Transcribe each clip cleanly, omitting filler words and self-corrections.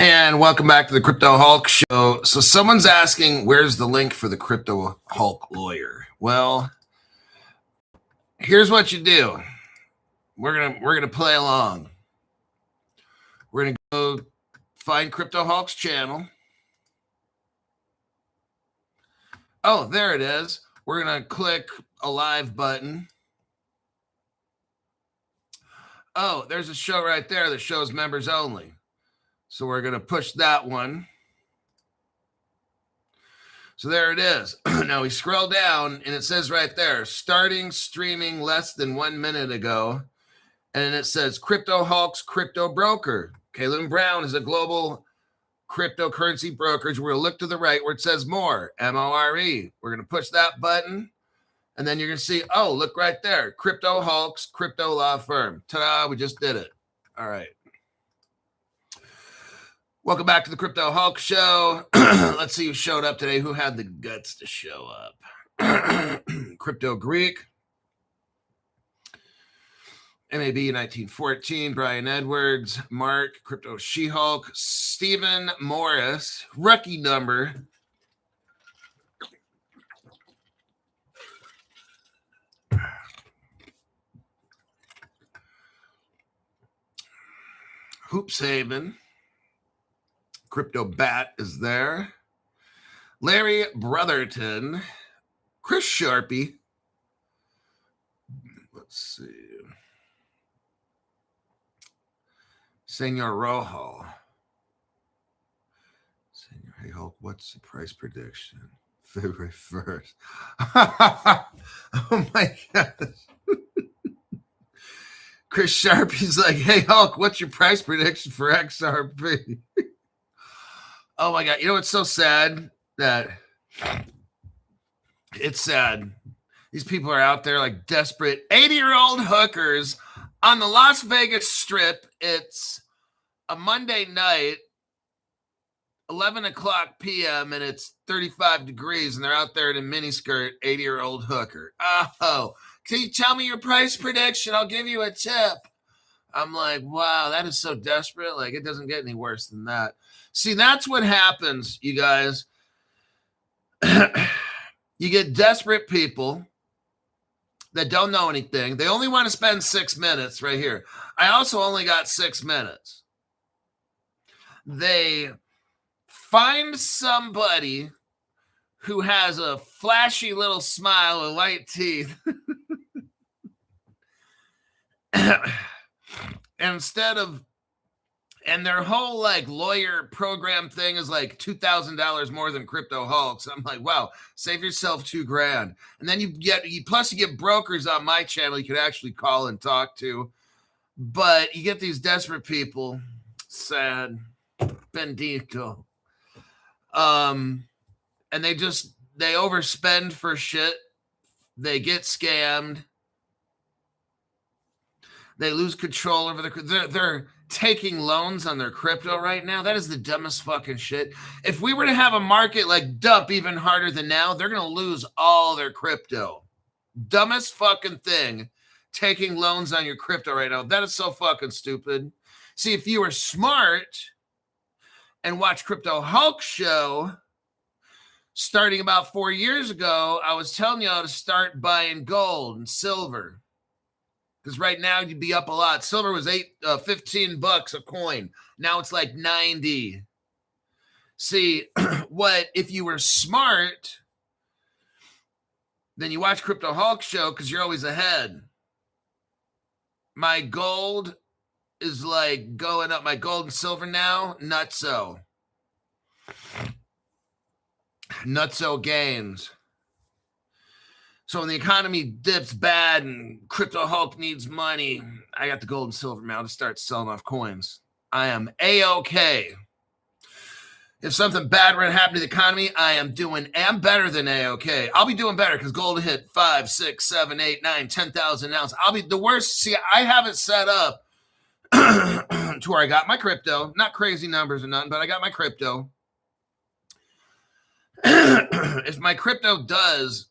And welcome back to the Crypto Hulk Show. So someone's asking, where's the link for the Crypto Hulk lawyer? Well, here's what you do. We're gonna play along. We're gonna go find Crypto Hulk's channel. Oh, there it is. We're gonna click a live button. Oh, there's a show right there that shows members only. So we're going to push that one. So there it is. Now we scroll down and it says right there, starting streaming less than 1 minute ago. And it says Crypto Hulk's crypto broker. Kaylin Brown is a global cryptocurrency brokerage. We're going to look to the right where it says more, M-O-R-E. We're going to push that button. And then you're going to see, oh, look right there. Crypto Hulk's crypto law firm. Ta-da, we just did it. All right. Welcome back to the Crypto Hulk Show. Let's see who showed up today. Who had the guts to show up? Crypto Greek. MAB 1914. Brian Edwards. Mark. Crypto She-Hulk. Stephen Morris. Rookie number. Hoops Haven. Crypto Bat is there. Larry Brotherton. Chris Sharpie. Let's see. Senor Rojo. Senor, hey Hulk, what's the price prediction? February 1st. Oh my gosh. Chris Sharpie's like, hey Hulk, what's your price prediction for XRP? Oh my God. You know, it's so sad that it's sad. These people are out there like desperate 80-year-old hookers on the Las Vegas Strip. It's a Monday night, 11 o'clock p.m., and it's 35 degrees, and they're out there in a miniskirt, 80-year-old hooker. Oh, can you tell me your price prediction? I'll give you a tip. I'm like, wow, that is so desperate. Like, it doesn't get any worse than that. See, that's what happens, you guys. You get desperate people that don't know anything. They only want to spend 6 minutes right here. I also only got 6 minutes. They find somebody who has a flashy little smile and white teeth. And their whole like lawyer program thing is like $2,000 more than Crypto Hulk. So I'm like, wow, save yourself $2,000. And then you get brokers on my channel you could actually call and talk to. But you get these desperate people, sad, bendito. And they overspend for shit. They get scammed. They lose control over they're taking loans on their crypto right now. That is the dumbest fucking shit. If we were to have a market like dump even harder than now, they're going to lose all their crypto. Dumbest fucking thing, taking loans on your crypto right now. That is so fucking stupid. See, if you were smart and watch Crypto Hulk Show, starting about 4 years ago, I was telling y'all to start buying gold and silver. Because right now you'd be up a lot. Silver was $15 a coin. Now it's like 90. See, if you were smart, then you watch Crypto Hulk Show because you're always ahead. My gold is like going up. My gold and silver now, nutso. Nutso gains. So when the economy dips bad and Crypto Hulk needs money, I got the gold and silver now to start selling off coins. I am A-OK. If something bad were to happen to the economy, I'm better than A-OK. I'll be doing better because gold hit 5, 6, 7, 8, 9, 10,000 ounces. I'll be the worst. See, I have it set up to where I got my crypto. Not crazy numbers or nothing, but I got my crypto. If my crypto does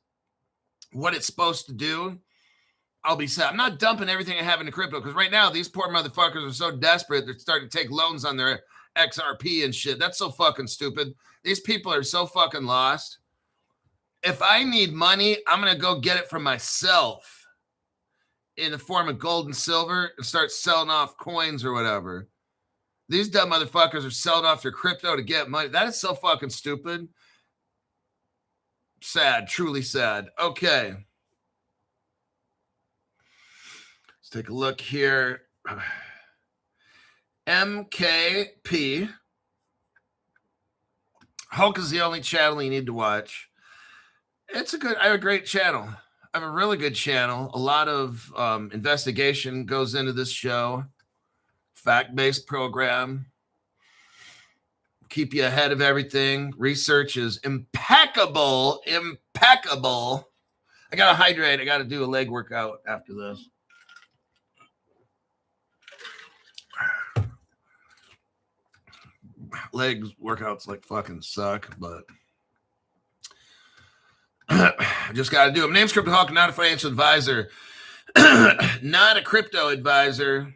what it's supposed to do, I'll be sad. I'm not dumping everything I have into crypto because right now these poor motherfuckers are so desperate they're starting to take loans on their XRP and shit. That's so fucking stupid. These people are so fucking lost. If I need money, I'm going to go get it from myself in the form of gold and silver and start selling off coins or whatever. These dumb motherfuckers are selling off their crypto to get money. That is so fucking stupid. Sad, truly sad. Okay. Let's take a look here. MKP. Hulk is the only channel you need to watch. I have a great channel. I have a really good channel. A lot of investigation goes into this show. Fact-based program. Keep you ahead of everything. Research is impeccable. Impeccable. I got to hydrate. I got to do a leg workout after this. Legs workouts like fucking suck, but I just got to do them. Name's Crypto Hawk, not a financial advisor. Not a crypto advisor.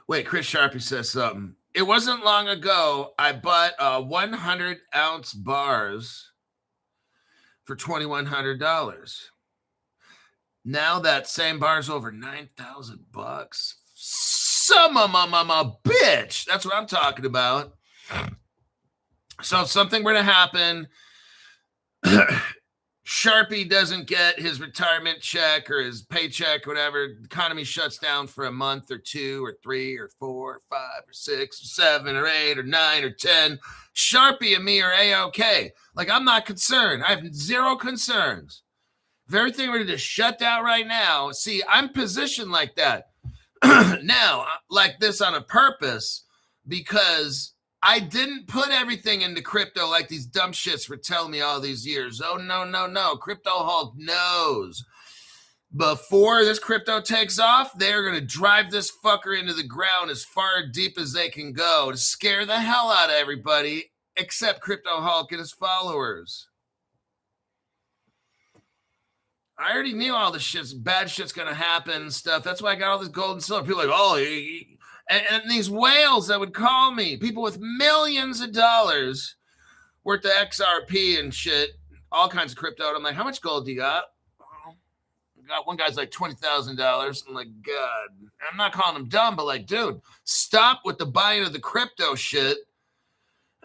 Wait, Chris Sharpie says something. It wasn't long ago I bought 100-ounce bars for $2,100. Now that same bar's over $9,000. Some of my bitch. That's what I'm talking about. So if something were to happen, Sharpie doesn't get his retirement check or his paycheck, whatever, the economy shuts down for a month or 2 or 3 or 4 or 5 or 6 or 7 or 8 or 9 or 10, Sharpie and me are A-okay. Like, I'm not concerned. I have zero concerns. If everything were to just shut down right now, see, I'm positioned like that. Now, like this on a purpose, because I didn't put everything into crypto like these dumb shits were telling me all these years. Oh, no. Crypto Hulk knows. Before this crypto takes off, they're going to drive this fucker into the ground as far deep as they can go to scare the hell out of everybody except Crypto Hulk and his followers. I already knew all this bad shit's going to happen and stuff. That's why I got all this gold and silver. People are like, oh, and these whales that would call me, people with millions of dollars worth of XRP and shit, all kinds of crypto. And I'm like, how much gold do you got? Got one guy's like $20,000. I'm like, God, I'm not calling him dumb, but like, dude, stop with the buying of the crypto shit.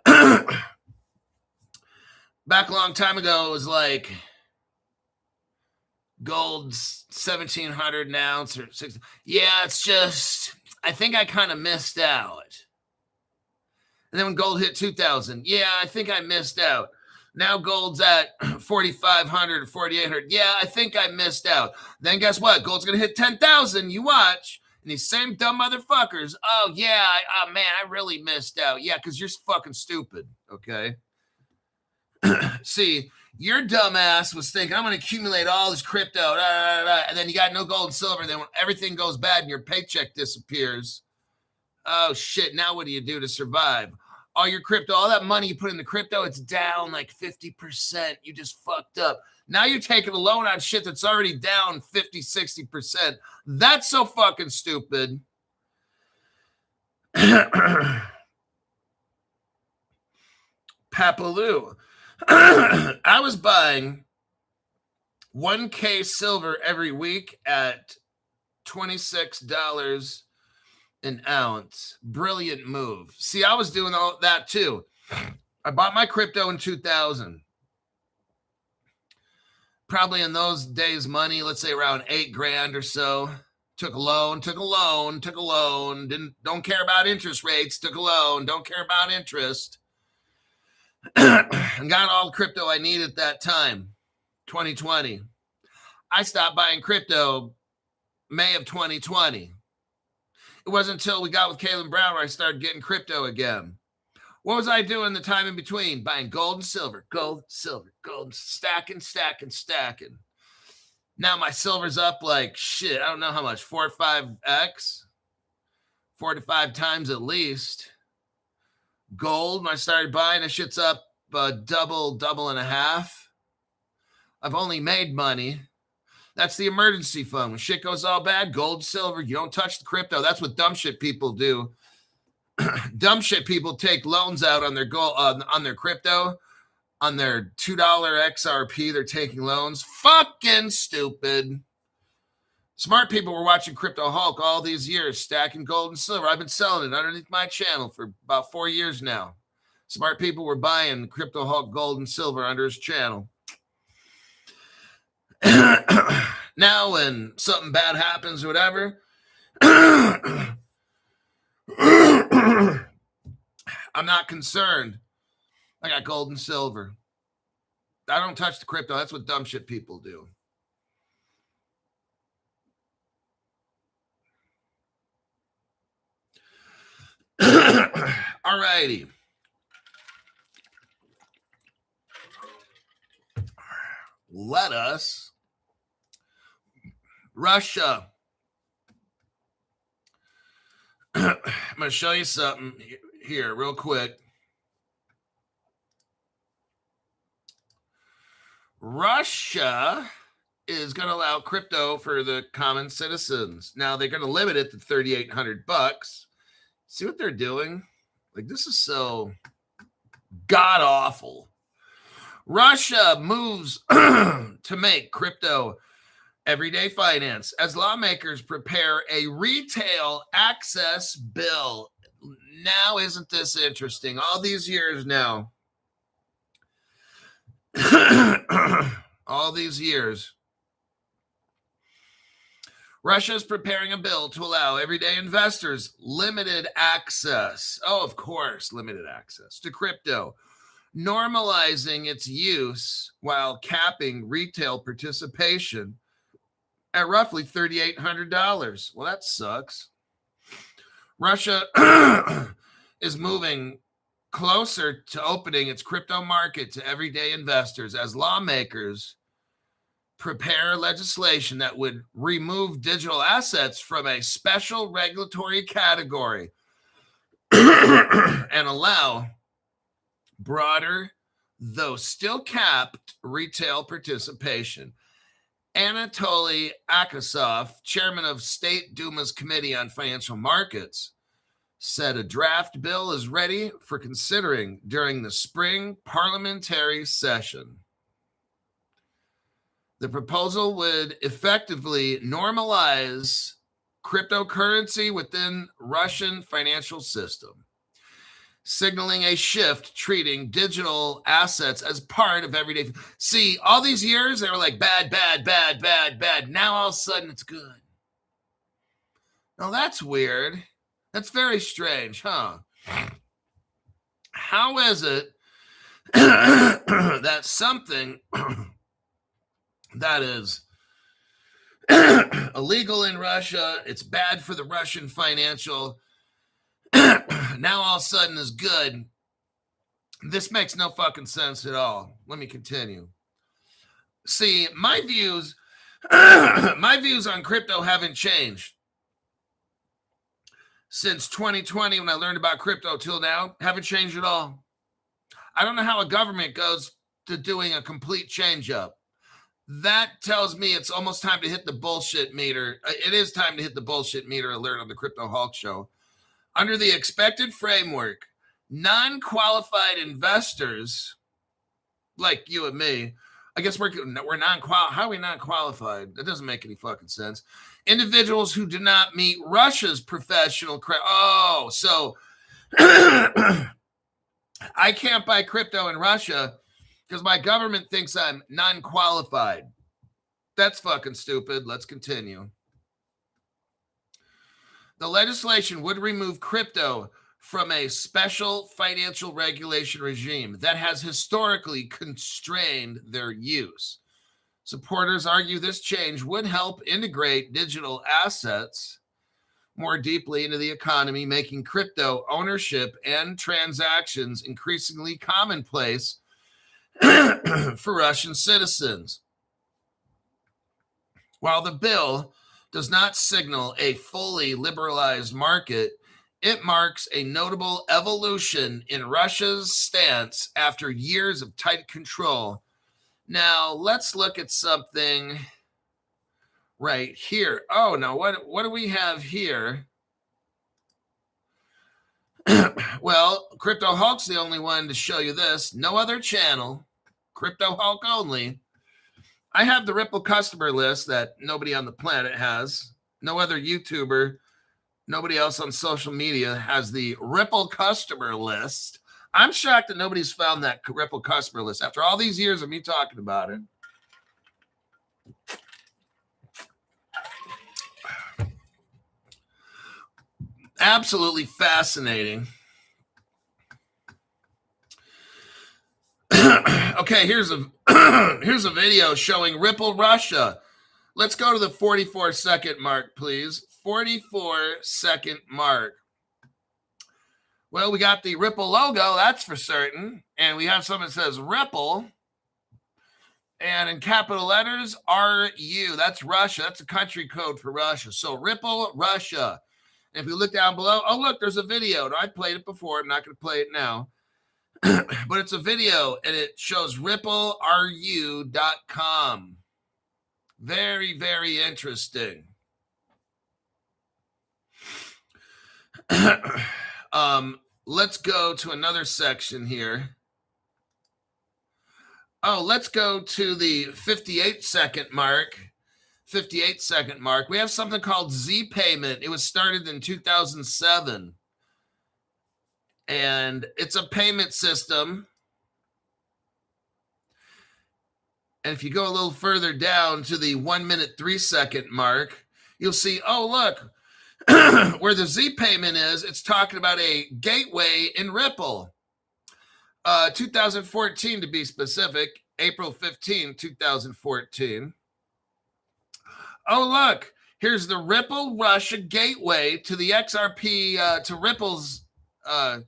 Back a long time ago, it was like gold's 1,700 an ounce or 6. Yeah, it's just, I think I kind of missed out. And then when gold hit 2,000, yeah, I think I missed out. Now gold's at 4,500 or 4,800. Yeah, I think I missed out. Then guess what? Gold's going to hit 10,000. You watch. And these same dumb motherfuckers, oh, yeah, man, I really missed out. Yeah, because you're fucking stupid, okay? See, your dumb ass was thinking, I'm going to accumulate all this crypto, and then you got no gold and silver. Then when everything goes bad and your paycheck disappears, oh, shit, now what do you do to survive? All your crypto, all that money you put into crypto, it's down like 50%. You just fucked up. Now you're taking a loan on shit that's already down 50, 60%. That's so fucking stupid. Papaloo. I was buying 1K silver every week at $26 an ounce. Brilliant move. See, I was doing all that too. I bought my crypto in 2000. Probably in those days money, let's say around $8,000 or so. Took a loan. Don't care about interest rates. Took a loan. Don't care about interest. And got all the crypto I needed at that time. 2020. I stopped buying crypto May of 2020. It wasn't until we got with Caleb Brown where I started getting crypto again. What was I doing the time in between? Buying gold and silver, stacking. Now my silver's up like shit. I don't know how much, 4 or 5x, 4 to 5 times at least. Gold, when I started buying, that shit's up double and a half. I've only made money. That's the emergency fund. When shit goes all bad, gold, silver, you don't touch the crypto. That's what dumb shit people do. Dumb shit people take loans out on their gold, on their crypto, on their $2 XRP. They're taking loans. Fucking stupid. Smart people were watching Crypto Hulk all these years, stacking gold and silver. I've been selling it underneath my channel for about 4 years now. Smart people were buying Crypto Hulk gold and silver under his channel. Now, when something bad happens or whatever, I'm not concerned. I got gold and silver. I don't touch the crypto. That's what dumb shit people do. All righty. Let us. Russia. I'm going to show you something here real quick. Russia is going to allow crypto for the common citizens. Now they're going to limit it to $3,800. See what they're doing? Like, this is so god awful. Russia moves to make crypto everyday finance as lawmakers prepare a retail access bill. Now, isn't this interesting? All these years now. All these years. Russia is preparing a bill to allow everyday investors limited access. Oh, of course, limited access to crypto, normalizing its use while capping retail participation at roughly $3,800. Well, that sucks. Russia is moving closer to opening its crypto market to everyday investors as lawmakers prepare legislation that would remove digital assets from a special regulatory category and allow broader, though still capped, retail participation. Anatoly Akasov, chairman of State Duma's Committee on Financial Markets, said a draft bill is ready for considering during the spring parliamentary session. The proposal would effectively normalize cryptocurrency within Russian financial system, signaling a shift treating digital assets as part of everyday. See, all these years, they were like bad, bad, bad, bad, bad. Now all of a sudden it's good. Now that's weird. That's very strange, huh? How is it that something that is illegal in Russia, it's bad for the Russian financial, now all of a sudden is good? This makes no fucking sense at all. Let me continue. See, my views on crypto haven't changed since 2020 when I learned about crypto till now. Haven't changed at all. I don't know how a government goes to doing a complete change up. That tells me it's almost time to hit the bullshit meter. It is time to hit the bullshit meter alert on the Crypto Hulk Show. Under the expected framework, non-qualified investors like you and me, I guess we're non-qualified. How are we not qualified? That doesn't make any fucking sense. Individuals who do not meet Russia's professional credit. Oh, so I can't buy crypto in Russia because my government thinks I'm non-qualified. That's fucking stupid. Let's continue. The legislation would remove crypto from a special financial regulation regime that has historically constrained their use. Supporters argue this change would help integrate digital assets more deeply into the economy, making crypto ownership and transactions increasingly commonplace for Russian citizens. While the bill does not signal a fully liberalized market, it marks a notable evolution in Russia's stance after years of tight control. Now, let's look at something right here. Oh, no, what do we have here? Well, Crypto Hulk's the only one to show you this. No other channel. Crypto Hulk only. I have the Ripple customer list that nobody on the planet has. No other YouTuber, nobody else on social media has the Ripple customer list. I'm shocked that nobody's found that Ripple customer list after all these years of me talking about it. Absolutely fascinating. Okay, here's a video showing Ripple Russia. Let's go to the 44-second mark, please. 44-second mark. Well, we got the Ripple logo, that's for certain. And we have something that says Ripple. And in capital letters, RU. That's Russia. That's a country code for Russia. So Ripple Russia. And if you look down below, oh, look, there's a video. I played it before. I'm not going to play it now. But it's a video, and it shows rippleru.com. Very, very interesting. Let's go to another section here. Oh, let's go to the 58-second mark. 58-second mark. We have something called Z Payment. It was started in 2007. And it's a payment system. And if you go a little further down to the 1 minute, 3 second mark, you'll see, oh, look, where the Z payment is, it's talking about a gateway in Ripple. 2014 to be specific, April 15, 2014. Oh, look, here's the Ripple Russia gateway to the XRP, to Ripple's, to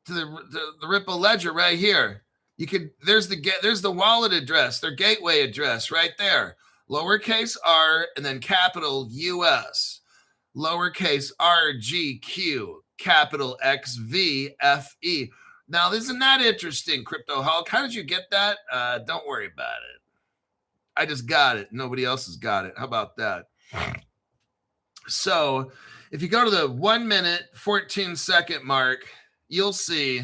the Ripple ledger right here. You could, there's the wallet address, their gateway address right there. Lowercase r and then capital US, lowercase RGQ, capital XVFE. Now, isn't that interesting, Crypto Hulk? How did you get that? Don't worry about it. I just got it. Nobody else has got it. How about that? So if you go to the 1 minute, 14 second mark, you'll see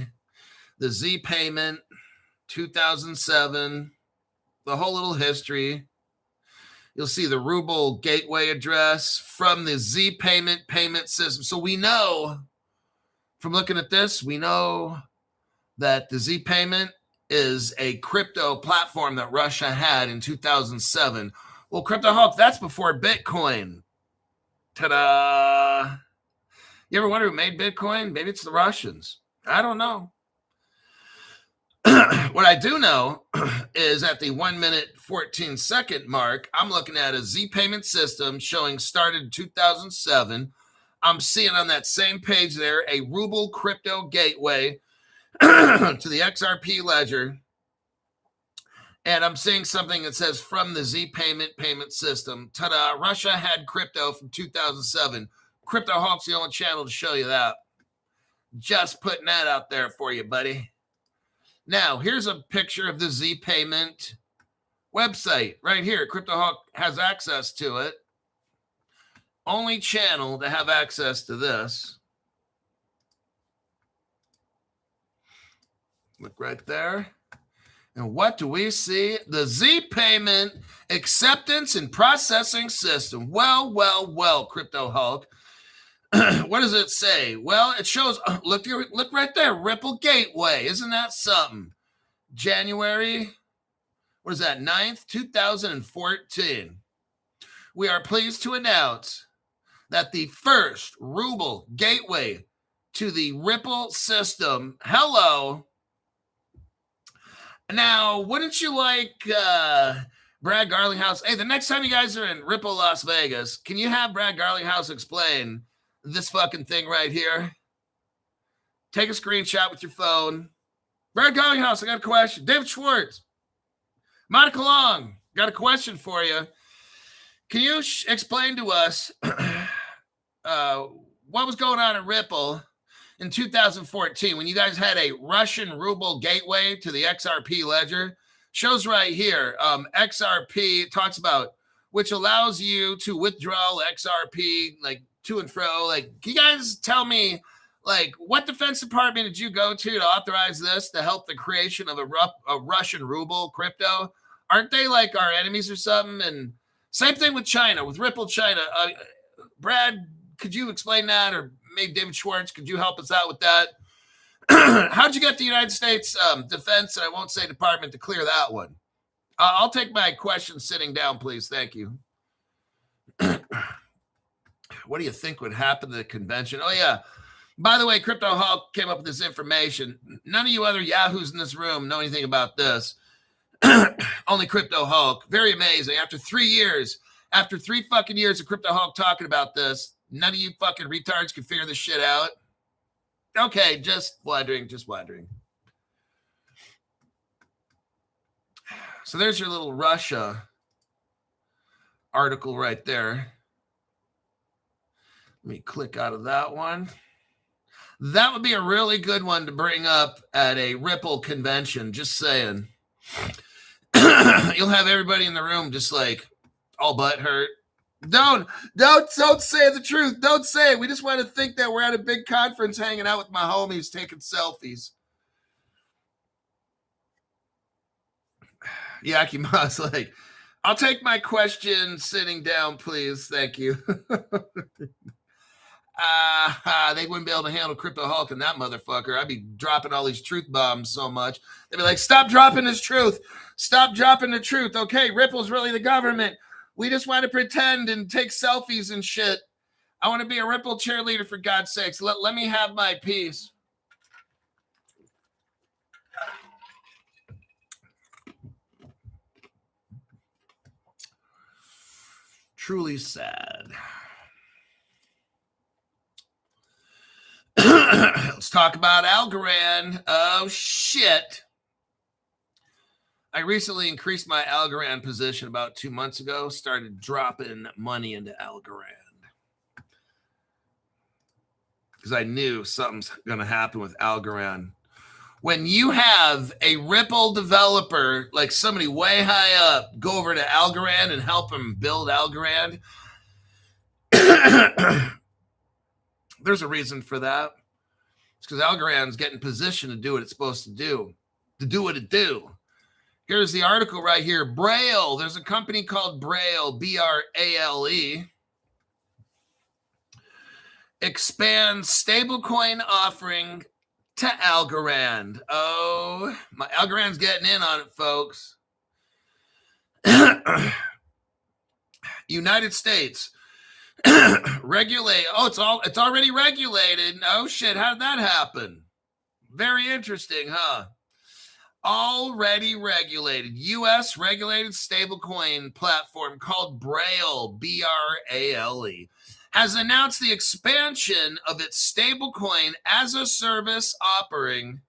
the Z payment, 2007, the whole little history. You'll see the ruble gateway address from the Z payment system. So we know from looking at this, we know that the Z payment is a crypto platform that Russia had in 2007. Well, Crypto Hulk, that's before Bitcoin. Ta-da! You ever wonder who made Bitcoin? Maybe it's the Russians. I don't know. What I do know is at the 1 minute, 14 second mark, I'm looking at a Z payment system showing started in 2007. I'm seeing on that same page there a ruble crypto gateway to the XRP ledger. And I'm seeing something that says from the Z payment system. Ta-da! Russia had crypto from 2007. Crypto Hulk's the only channel to show you that. Just putting that out there for you, buddy. Now, here's a picture of the Z payment website right here. Crypto Hulk has access to it. Only channel to have access to this. Look right there. And what do we see? The Z payment acceptance and processing system. Well, Crypto Hulk. What does it say? Well, it shows, look right there, Ripple Gateway. Isn't that something? January, what is that, 9th, 2014. We are pleased to announce that the first ruble gateway to the Ripple system. Hello. Now, wouldn't you like Brad Garlinghouse? Hey, the next time you guys are in Ripple, Las Vegas, can you have Brad Garlinghouse explain this fucking thing right here? Take a screenshot with your phone. Brad Garlinghouse, I got a question. David Schwartz, Monica Long, got a question for you. Can you explain to us what was going on at Ripple in 2014 when you guys had a Russian ruble gateway to the XRP ledger? Shows right here. XRP talks about which allows you to withdraw XRP like to and fro. Like, can you guys tell me, like, what Defense Department did you go to authorize this to help the creation of a Russian ruble crypto? Aren't they like our enemies or something? And same thing with China, with Ripple China. Brad, could you explain that? Or maybe David Schwartz, could you help us out with that? How'd you get the United States Defense, and I won't say Department, to clear that one? I'll take my question sitting down, please. Thank you. What do you think would happen to the convention? Oh, yeah. By the way, Crypto Hulk came up with this information. None of you other yahoos in this room know anything about this. Only Crypto Hulk. Very amazing. After 3 fucking years of Crypto Hulk talking about this, none of you fucking retards can figure this shit out. Okay, just wondering. So there's your little Russia article right there. Let me click out of that one. That would be a really good one to bring up at a Ripple convention, just saying. You'll have everybody in the room just like all butthurt. Don't say the truth. Don't say it. We just want to think that we're at a big conference hanging out with my homies taking selfies. Yaki Ma's like, I'll take my question sitting down, please. Thank you. They wouldn't be able to handle Crypto Hulk and that motherfucker. I'd be dropping all these truth bombs so much. They'd be like, stop dropping this truth. Stop dropping the truth. Okay, Ripple's really the government. We just want to pretend and take selfies and shit. I want to be a Ripple cheerleader, for God's sakes. Let me have my piece. Truly sad. Let's talk about Algorand. Oh, shit. I recently increased my Algorand position about 2 months ago, started dropping money into Algorand because I knew something's going to happen with Algorand. When you have a Ripple developer, like somebody way high up, go over to Algorand and help them build Algorand, there's a reason for that. It's because Algorand's getting positioned to do what it's supposed to do what it do. Here's the article right here. Braille. There's a company called Braille, B-R-A-L-E. Expands stablecoin offering to Algorand. Oh, my Algorand's getting in on it, folks. United States. Regulate. Oh, it's already regulated. Oh, shit. How did that happen? Very interesting, huh? Already regulated. U.S. regulated stablecoin platform called Braille, B-R-A-L-E, has announced the expansion of its stablecoin as a service offering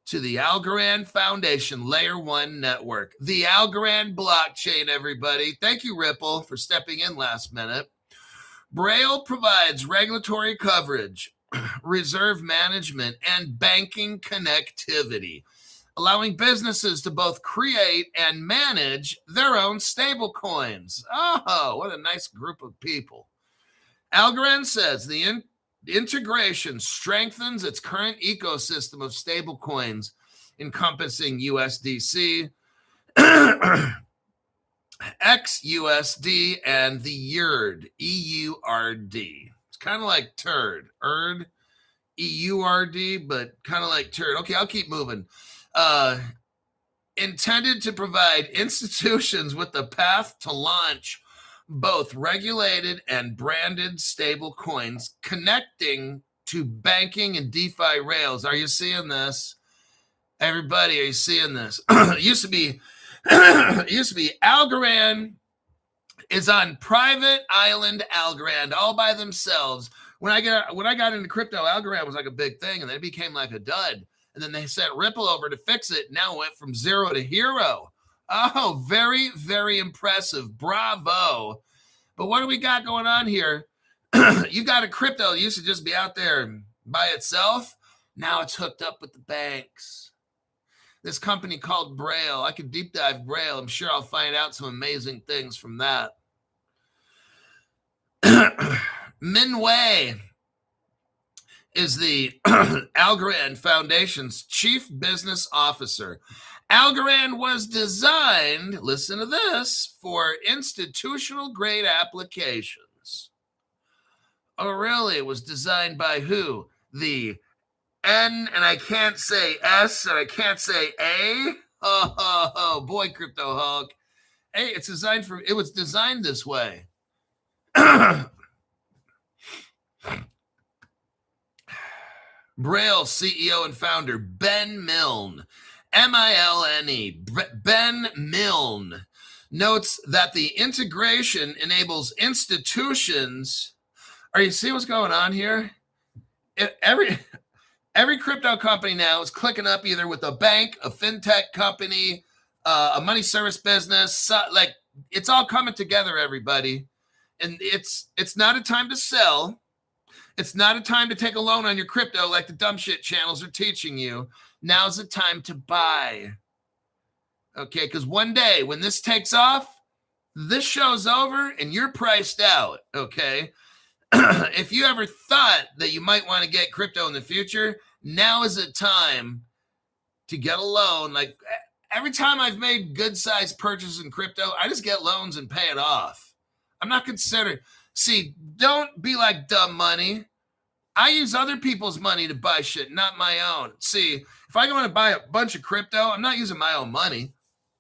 to the Algorand Foundation Layer 1 network. The Algorand blockchain, everybody. Thank you, Ripple, for stepping in last minute. Braille provides regulatory coverage, reserve management, and banking connectivity, allowing businesses to both create and manage their own stable coins. Oh, what a nice group of people. Algorand says the integration strengthens its current ecosystem of stable coins, encompassing USDC, XUSD, and the EURD, E-U-R-D. Kind of like turd, EURD, but kind of like turd. Okay, I'll keep moving. Intended to provide institutions with the path to launch both regulated and branded stable coins connecting to banking and DeFi rails. Are you seeing this? Everybody, are you seeing this? It used to be Algorand is on private island Algorand all by themselves. When I got into crypto, Algorand was like a big thing, and then it became like a dud. And then they sent Ripple over to fix it. Now it went from 0 to hero. Oh, very, very impressive. Bravo. But what do we got going on here? You got a crypto that used to just be out there by itself. Now it's hooked up with the banks. This company called Braille. I could deep dive Braille. I'm sure I'll find out some amazing things from that. Min Wei is the Algorand Foundation's chief business officer. Algorand was designed, listen to this, for institutional grade applications. Oh, really? It was designed by who? The N, and I can't say S, and I can't say A. Oh, boy, Crypto Hulk. Hey, it was designed this way. Braille CEO and founder Ben Milne, M-I-L-N-E, Ben Milne, notes that the integration enables institutions. Are you seeing what's going on here? Every crypto company now is clicking up either with a bank, a fintech company, a money service business. Like, it's all coming together, everybody. And it's not a time to sell. It's not a time to take a loan on your crypto like the dumb shit channels are teaching you. Now's the time to buy. Okay, because one day when this takes off, this show's over and you're priced out, okay? If you ever thought that you might want to get crypto in the future, now is the time to get a loan. Like, every time I've made good-sized purchases in crypto, I just get loans and pay it off. I'm not considered. See, don't be like dumb money. I use other people's money to buy shit, not my own. See, if I want to buy a bunch of crypto, I'm not using my own money.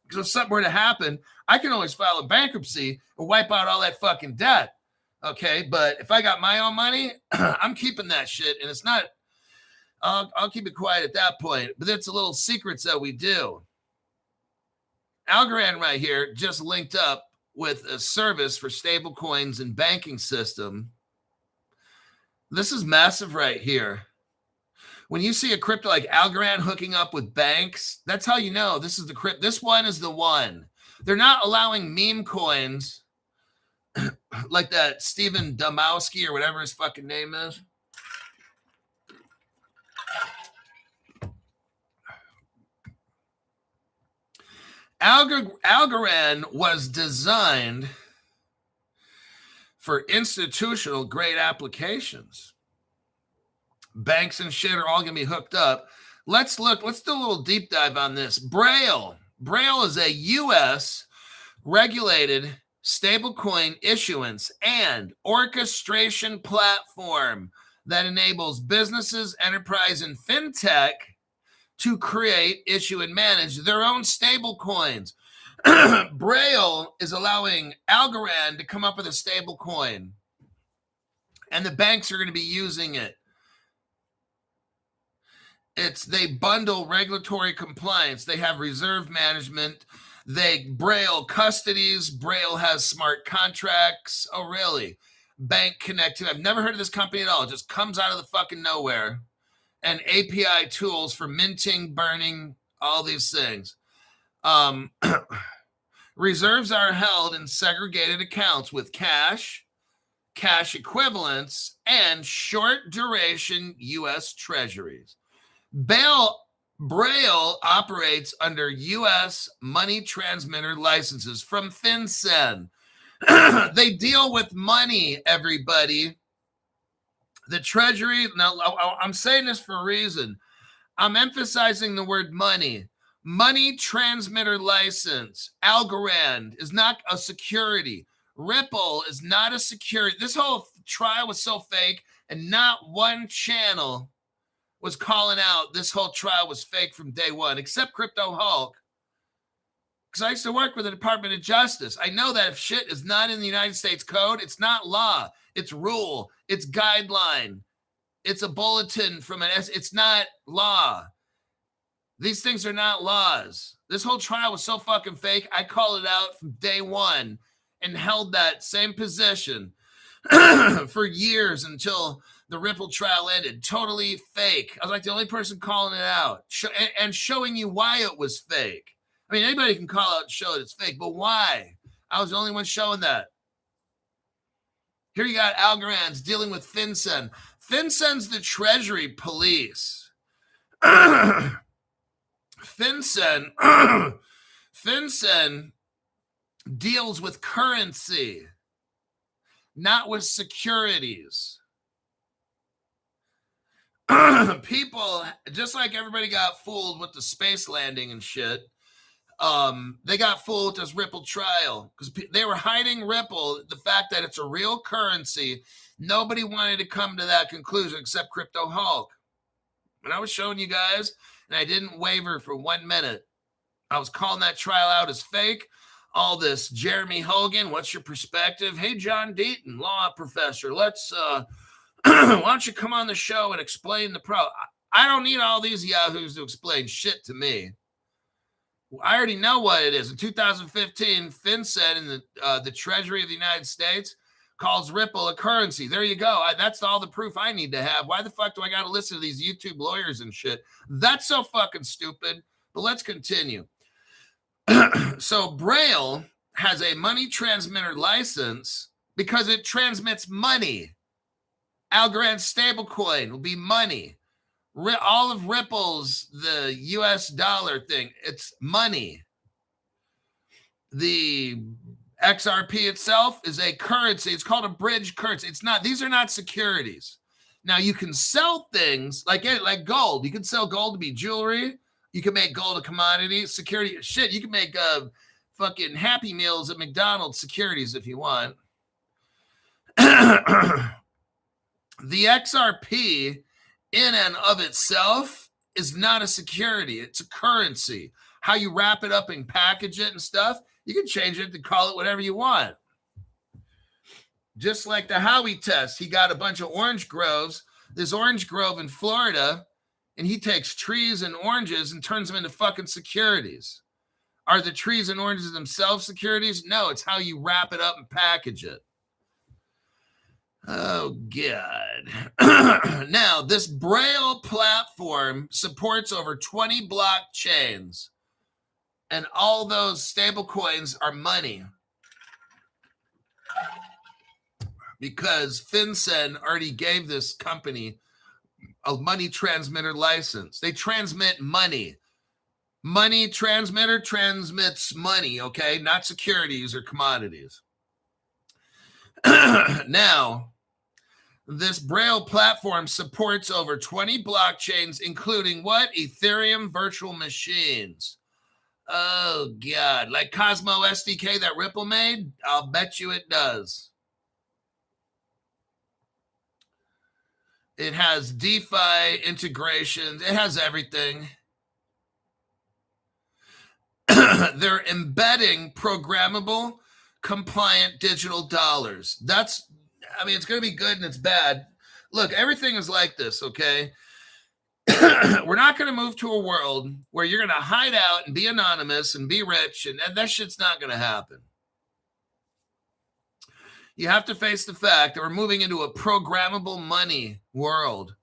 Because if something were to happen, I can always file a bankruptcy and wipe out all that fucking debt. Okay, but if I got my own money, I'm keeping that shit. And it's not, I'll keep it quiet at that point. But it's a little secrets that we do. Algorand right here just linked up with a service for stable coins and banking system. This is massive right here. When you see a crypto like Algorand hooking up with banks, that's how you know this is the crypto. This one is the one. They're not allowing meme coins like that Stephen Domowski or whatever his fucking name is. Algorand was designed for institutional grade applications. Banks and shit are all going to be hooked up. Let's do a little deep dive on this. Braille is a U.S. regulated stablecoin issuance and orchestration platform that enables businesses, enterprise, and fintech to create, issue, and manage their own stable coins. Braille is allowing Algorand to come up with a stable coin, and the banks are going to be using it. They bundle regulatory compliance. They have reserve management. Braille custodies. Braille has smart contracts. Oh, really? Bank connectivity. I've never heard of this company at all. It just comes out of the fucking nowhere. And API tools for minting, burning, all these things. Reserves are held in segregated accounts with cash equivalents, and short duration U.S. treasuries. Braille operates under U.S. money transmitter licenses from FinCEN. They deal with money, everybody. The Treasury, now I'm saying this for a reason. I'm emphasizing the word money. Money transmitter license. Algorand is not a security. Ripple is not a security. This whole trial was so fake, and not one channel was calling out this whole trial was fake from day one, except Crypto Hulk. Because I used to work with the Department of Justice. I know that if shit is not in the United States Code, it's not law. It's rule. It's guideline. It's a bulletin from it's not law. These things are not laws. This whole trial was so fucking fake. I called it out from day one and held that same position for years until the Ripple trial ended. Totally fake. I was like the only person calling it out and showing you why it was fake. I mean, anybody can call out and show that it's fake, but why? I was the only one showing that. Here you got Algorand's dealing with FinCEN. FinCEN's the Treasury police. FinCEN, FinCEN deals with currency, not with securities. People, just like everybody got fooled with the space landing and shit, they got fooled with this Ripple trial because they were hiding Ripple, the fact that it's a real currency. Nobody wanted to come to that conclusion except Crypto Hulk. And I was showing you guys, and I didn't waver for 1 minute. I was calling that trial out as fake. All this Jeremy Hogan, what's your perspective? Hey, John Deaton, law professor, let's why don't you come on the show and explain the I don't need all these yahoos to explain shit to me. I already know what it is. In 2015, FinCEN in the Treasury of the United States calls Ripple a currency. There you go. That's all the proof I need to have. Why the fuck do I got to listen to these YouTube lawyers and shit? That's so fucking stupid. But let's continue. So Braille has a money transmitter license because it transmits money. Algorand stablecoin will be money. All of Ripple's, the US dollar thing, it's money. The XRP itself is a currency. It's called a bridge currency. It's not, these are not securities. Now you can sell things like gold. You can sell gold to be jewelry. You can make gold a commodity, security. Shit, you can make fucking Happy Meals at McDonald's securities if you want. The XRP in and of itself is not a security. It's a currency. How you wrap it up and package it and stuff, you can change it to call it whatever you want. Just like the Howie test, he got a bunch of orange groves, this orange grove in Florida, and he takes trees and oranges and turns them into fucking securities. Are the trees and oranges themselves securities? No, it's how you wrap it up and package it. Oh, God. Now, this Braille platform supports over 20 blockchains, and all those stable coins are money because FinCEN already gave this company a money transmitter license. They transmit money. Money transmitter transmits money, okay? Not securities or commodities. Now, this Braille platform supports over 20 blockchains, including what? Ethereum virtual machines. Oh, God. Like Cosmo SDK that Ripple made? I'll bet you it does. It has DeFi integrations. It has everything. They're embedding programmable, compliant digital dollars. It's going to be good and it's bad. Look, everything is like this, okay? We're not going to move to a world where you're going to hide out and be anonymous and be rich, and that shit's not going to happen. You have to face the fact that we're moving into a programmable money world.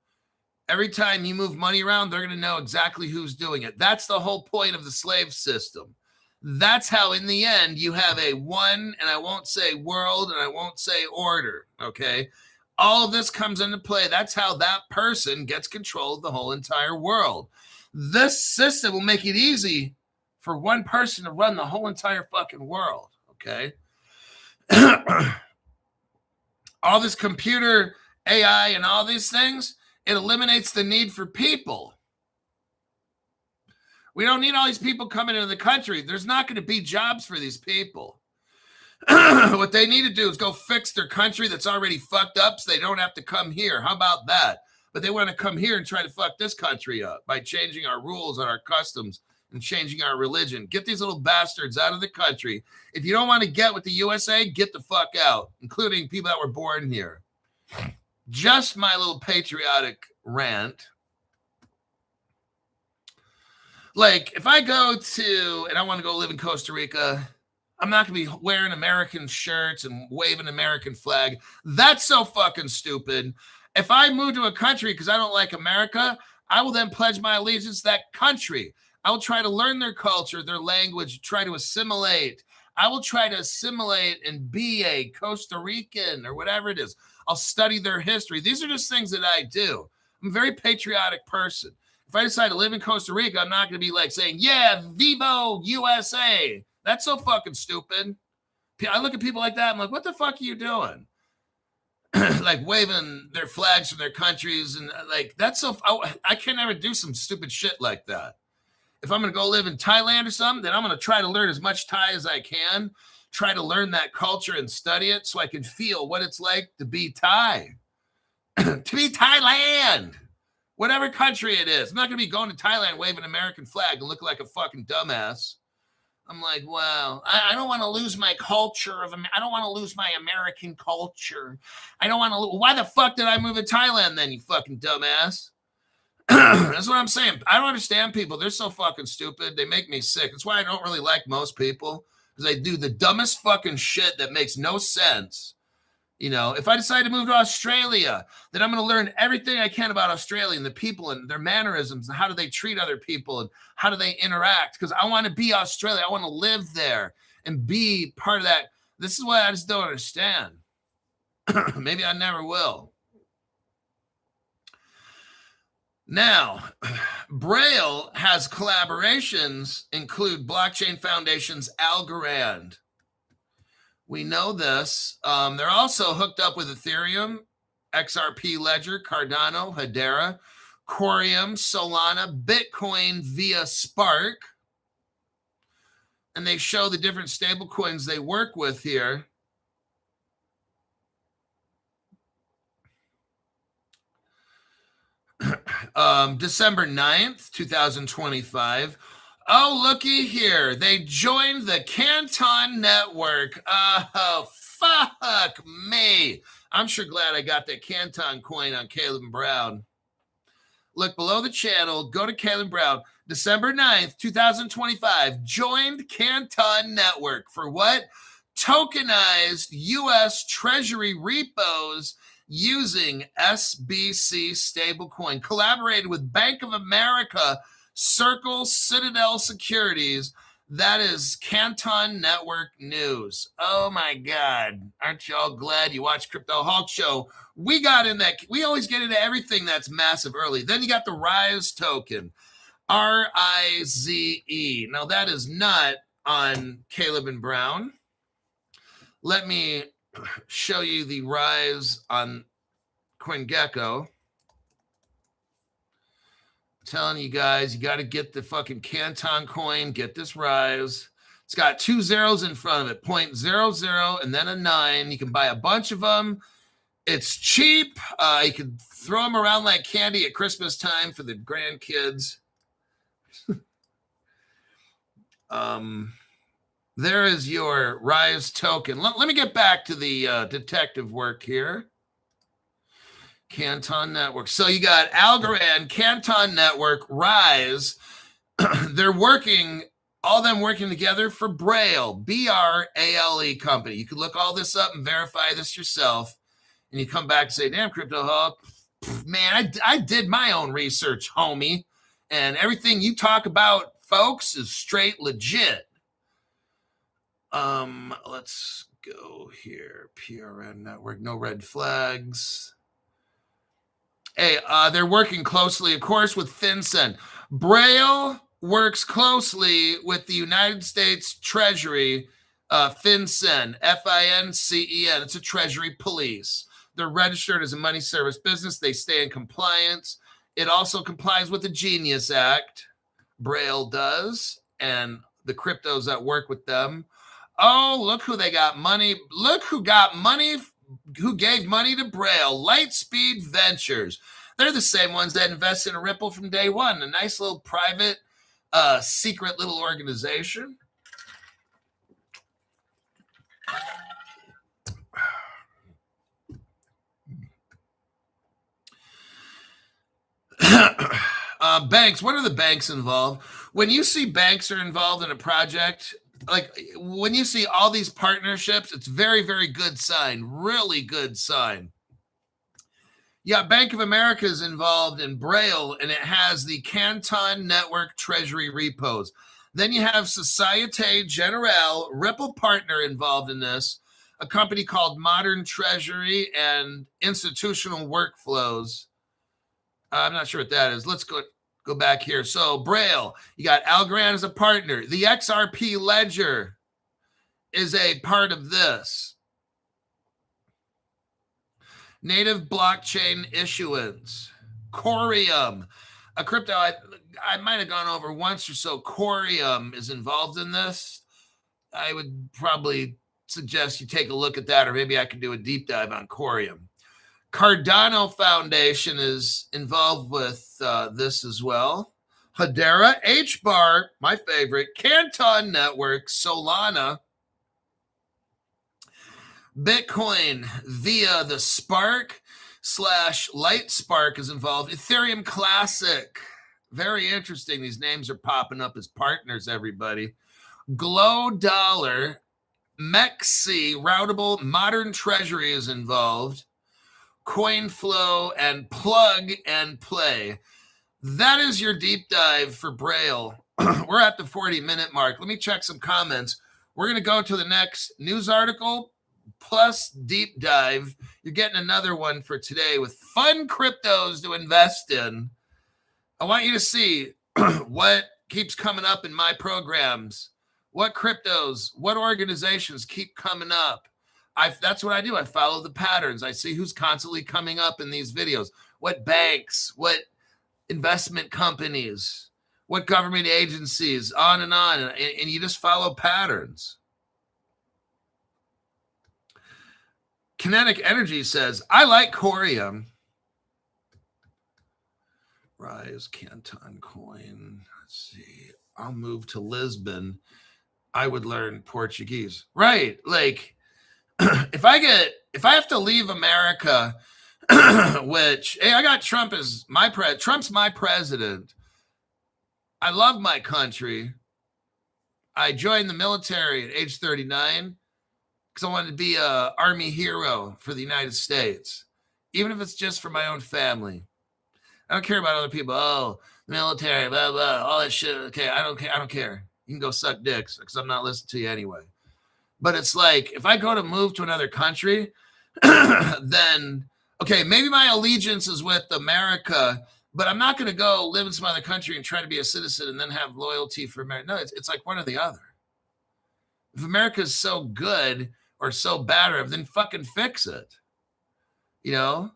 Every time you move money around, they're going to know exactly who's doing it. That's the whole point of the slave system. That's how, in the end, you have a one, and I won't say world, and I won't say order, okay? All of this comes into play. That's how that person gets control of the whole entire world. This system will make it easy for one person to run the whole entire fucking world, okay? All this computer, AI, and all these things, it eliminates the need for people. We don't need all these people coming into the country. There's not going to be jobs for these people. What they need to do is go fix their country that's already fucked up so they don't have to come here. How about that? But they want to come here and try to fuck this country up by changing our rules and our customs and changing our religion. Get these little bastards out of the country. If you don't want to get with the USA, get the fuck out, including people that were born here. Just my little patriotic rant. Like, if I go to, and I want to go live in Costa Rica, I'm not going to be wearing American shirts and waving American flag. That's so fucking stupid. If I move to a country because I don't like America, I will then pledge my allegiance to that country. I will try to learn their culture, their language, try to assimilate. I will try to assimilate and be a Costa Rican or whatever it is. I'll study their history. These are just things that I do. I'm a very patriotic person. If I decide to live in Costa Rica, I'm not going to be like saying, yeah, Vivo USA. That's so fucking stupid. I look at people like that. I'm like, what the fuck are you doing? Like waving their flags from their countries. And like, that's so, I can never do some stupid shit like that. If I'm going to go live in Thailand or something, then I'm going to try to learn as much Thai as I can. Try to learn that culture and study it so I can feel what it's like to be Thai. To be Thailand. Whatever country it is. I'm not going to be going to Thailand waving an American flag and look like a fucking dumbass. I'm like, well, I don't want to lose my culture. I don't want to lose my American culture. I don't want to. Why the fuck did I move to Thailand then, you fucking dumbass? That's what I'm saying. I don't understand people. They're so fucking stupid. They make me sick. That's why I don't really like most people, because they do the dumbest fucking shit that makes no sense. You know, if I decide to move to Australia, then I'm going to learn everything I can about Australia and the people and their mannerisms and how do they treat other people and how do they interact, because I want to be Australia. I want to live there and be part of that. This is what I just don't understand. Maybe I never will. Now, Braille has collaborations include Blockchain Foundation's Algorand. We know this. They're also hooked up with Ethereum, XRP Ledger, Cardano, Hedera, Corium, Solana, Bitcoin via Spark. And they show the different stable coins they work with here. December 9th, 2025. Oh, looky here. They joined the Canton Network. Oh, fuck me. I'm sure glad I got that Canton coin on Caleb Brown. Look below the channel. Go to Caleb Brown. December 9th, 2025. Joined Canton Network for what? Tokenized U.S. Treasury repos using SBC stablecoin. Collaborated with Bank of America, Circle, Citadel Securities. That is Canton Network news. Oh my God. Aren't y'all glad you watch Crypto Hulk Show? We got in that. We always get into everything that's massive early. Then you got the Rise token, RIZE. Now that is not on Caleb and Brown. Let me show you the Rise on CoinGecko. Telling you guys, you got to get the fucking Canton coin, get this Rise. It's got 2 zeros in front of it, 0.00 and then a 9. You can buy a bunch of them. It's cheap. You can throw them around like candy at Christmas time for the grandkids. There is your Rise token. Let me get back to the detective work here. Canton Network. So you got Algorand, Canton Network, Rise. They're working, all them working together for Braille, B-R-A-L-E company. You can look all this up and verify this yourself. And you come back and say, damn, Crypto Hulk, man, I did my own research, homie. And everything you talk about, folks, is straight legit. Let's go here. PRN Network, no red flags. Hey, they're working closely, of course, with FinCEN. Braille works closely with the United States Treasury, FinCEN, F-I-N-C-E-N. It's a Treasury police. They're registered as a money service business. They stay in compliance. It also complies with the Genius Act. Braille does, and the cryptos that work with them. Oh, look who they got money. Look who got money, who gave money to Braille. Lightspeed Ventures. They're the same ones that invested in Ripple from day one. A nice little private, secret little organization. Banks. What are the banks involved? When you see banks are involved in a project, like when you see all these partnerships, it's very, very good sign. Really good sign. Yeah, Bank of America is involved in Braille, and it has the Canton Network Treasury repos. Then you have Societe Generale, Ripple partner involved in this, a company called Modern Treasury and Institutional Workflows. I'm not sure what that is. Let's go Go back here. So Braille, you got Algorand as a partner. The XRP ledger is a part of this. Native blockchain issuance. Corium, a crypto I might have gone over once or so. Corium is involved in this. I would probably suggest you take a look at that, or maybe I could do a deep dive on Corium. Cardano Foundation is involved with this as well. Hedera, HBAR, my favorite, Canton Network, Solana, Bitcoin via the Spark / Light Spark is involved. Ethereum Classic, very interesting. These names are popping up as partners, everybody. Glow Dollar, MEXC, Routable Modern Treasury is involved. CoinFlow and Plug and Play. That is your deep dive for Braille. We're at the 40-minute mark. Let me check some comments. We're going to go to the next news article plus deep dive. You're getting another one for today with fun cryptos to invest in. I want you to see what keeps coming up in my programs. What cryptos, what organizations keep coming up. That's what I do. I follow the patterns. I see who's constantly coming up in these videos. What banks, what investment companies, what government agencies, on. And you just follow patterns. Kinetic Energy says, I like Corium. Rise, Canton Coin. Let's see. I'll move to Lisbon. I would learn Portuguese. Right. Like, if I have to leave America, which, hey, I got Trump as Trump's my president. I love my country. I joined the military at age 39 because I wanted to be an Army hero for the United States, even if it's just for my own family. I don't care about other people. Oh, military, blah, blah, all that shit. Okay, I don't care. You can go suck dicks because I'm not listening to you anyway. But it's like, if I go to move to another country, then, okay, maybe my allegiance is with America, but I'm not going to go live in some other country and try to be a citizen and then have loyalty for America. No, it's like one or the other. If America is so good or so bad, then fucking fix it, you know?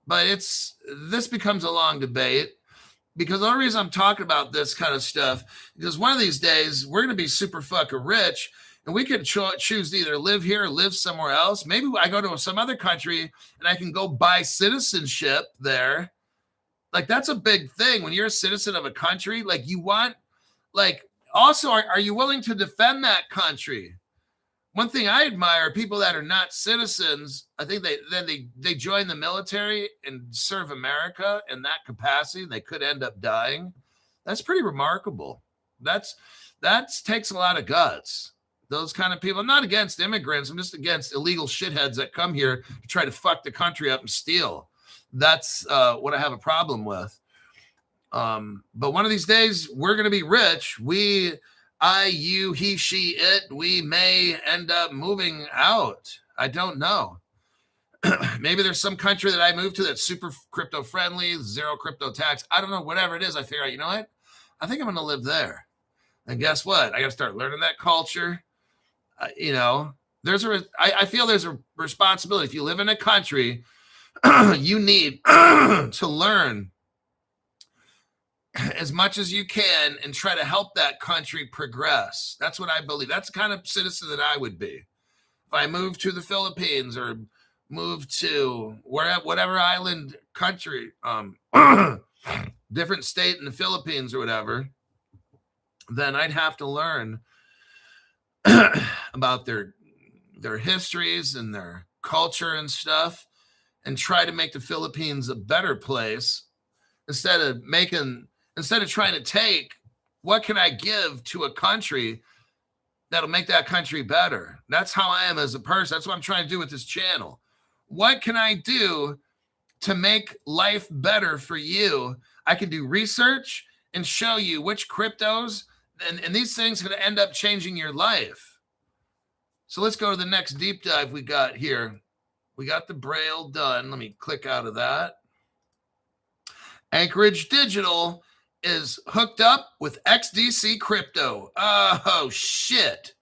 But this becomes a long debate because the only reason I'm talking about this kind of stuff is one of these days we're going to be super fucking rich. And we could choose to either live here or live somewhere else. Maybe I go to some other country and I can go buy citizenship there. Like, that's a big thing. When you're a citizen of a country, like, you want, like, also, are you willing to defend that country? One thing I admire, people that are not citizens, I think they join the military and serve America in that capacity. They could end up dying. That's pretty remarkable. That takes a lot of guts. Those kind of people. I'm not against immigrants. I'm just against illegal shitheads that come here to try to fuck the country up and steal. That's what I have a problem with. But one of these days, we're going to be rich. I, you, he, she, it, we may end up moving out. I don't know. Maybe there's some country that I move to that's super crypto friendly, zero crypto tax. I don't know. Whatever it is, I figure out, you know what? I think I'm going to live there. And guess what? I got to start learning that culture. You know, I feel there's a responsibility. If you live in a country, you need to learn as much as you can and try to help that country progress. That's what I believe. That's the kind of citizen that I would be. If I move to the Philippines or move to whatever island country, different state in the Philippines or whatever, then I'd have to learn about their histories and their culture and stuff and try to make the Philippines a better place instead of trying to take what can I give to a country that'll make that country better. That's how I am as a person. That's what I'm trying to do with this channel. What can I do to make life better for you? I can do research and show you which cryptos and these things are going to end up changing your life. So let's go to the next deep dive we got here. We got the Braille done. Let me click out of that. Anchorage Digital is hooked up with XDC crypto. Oh, shit.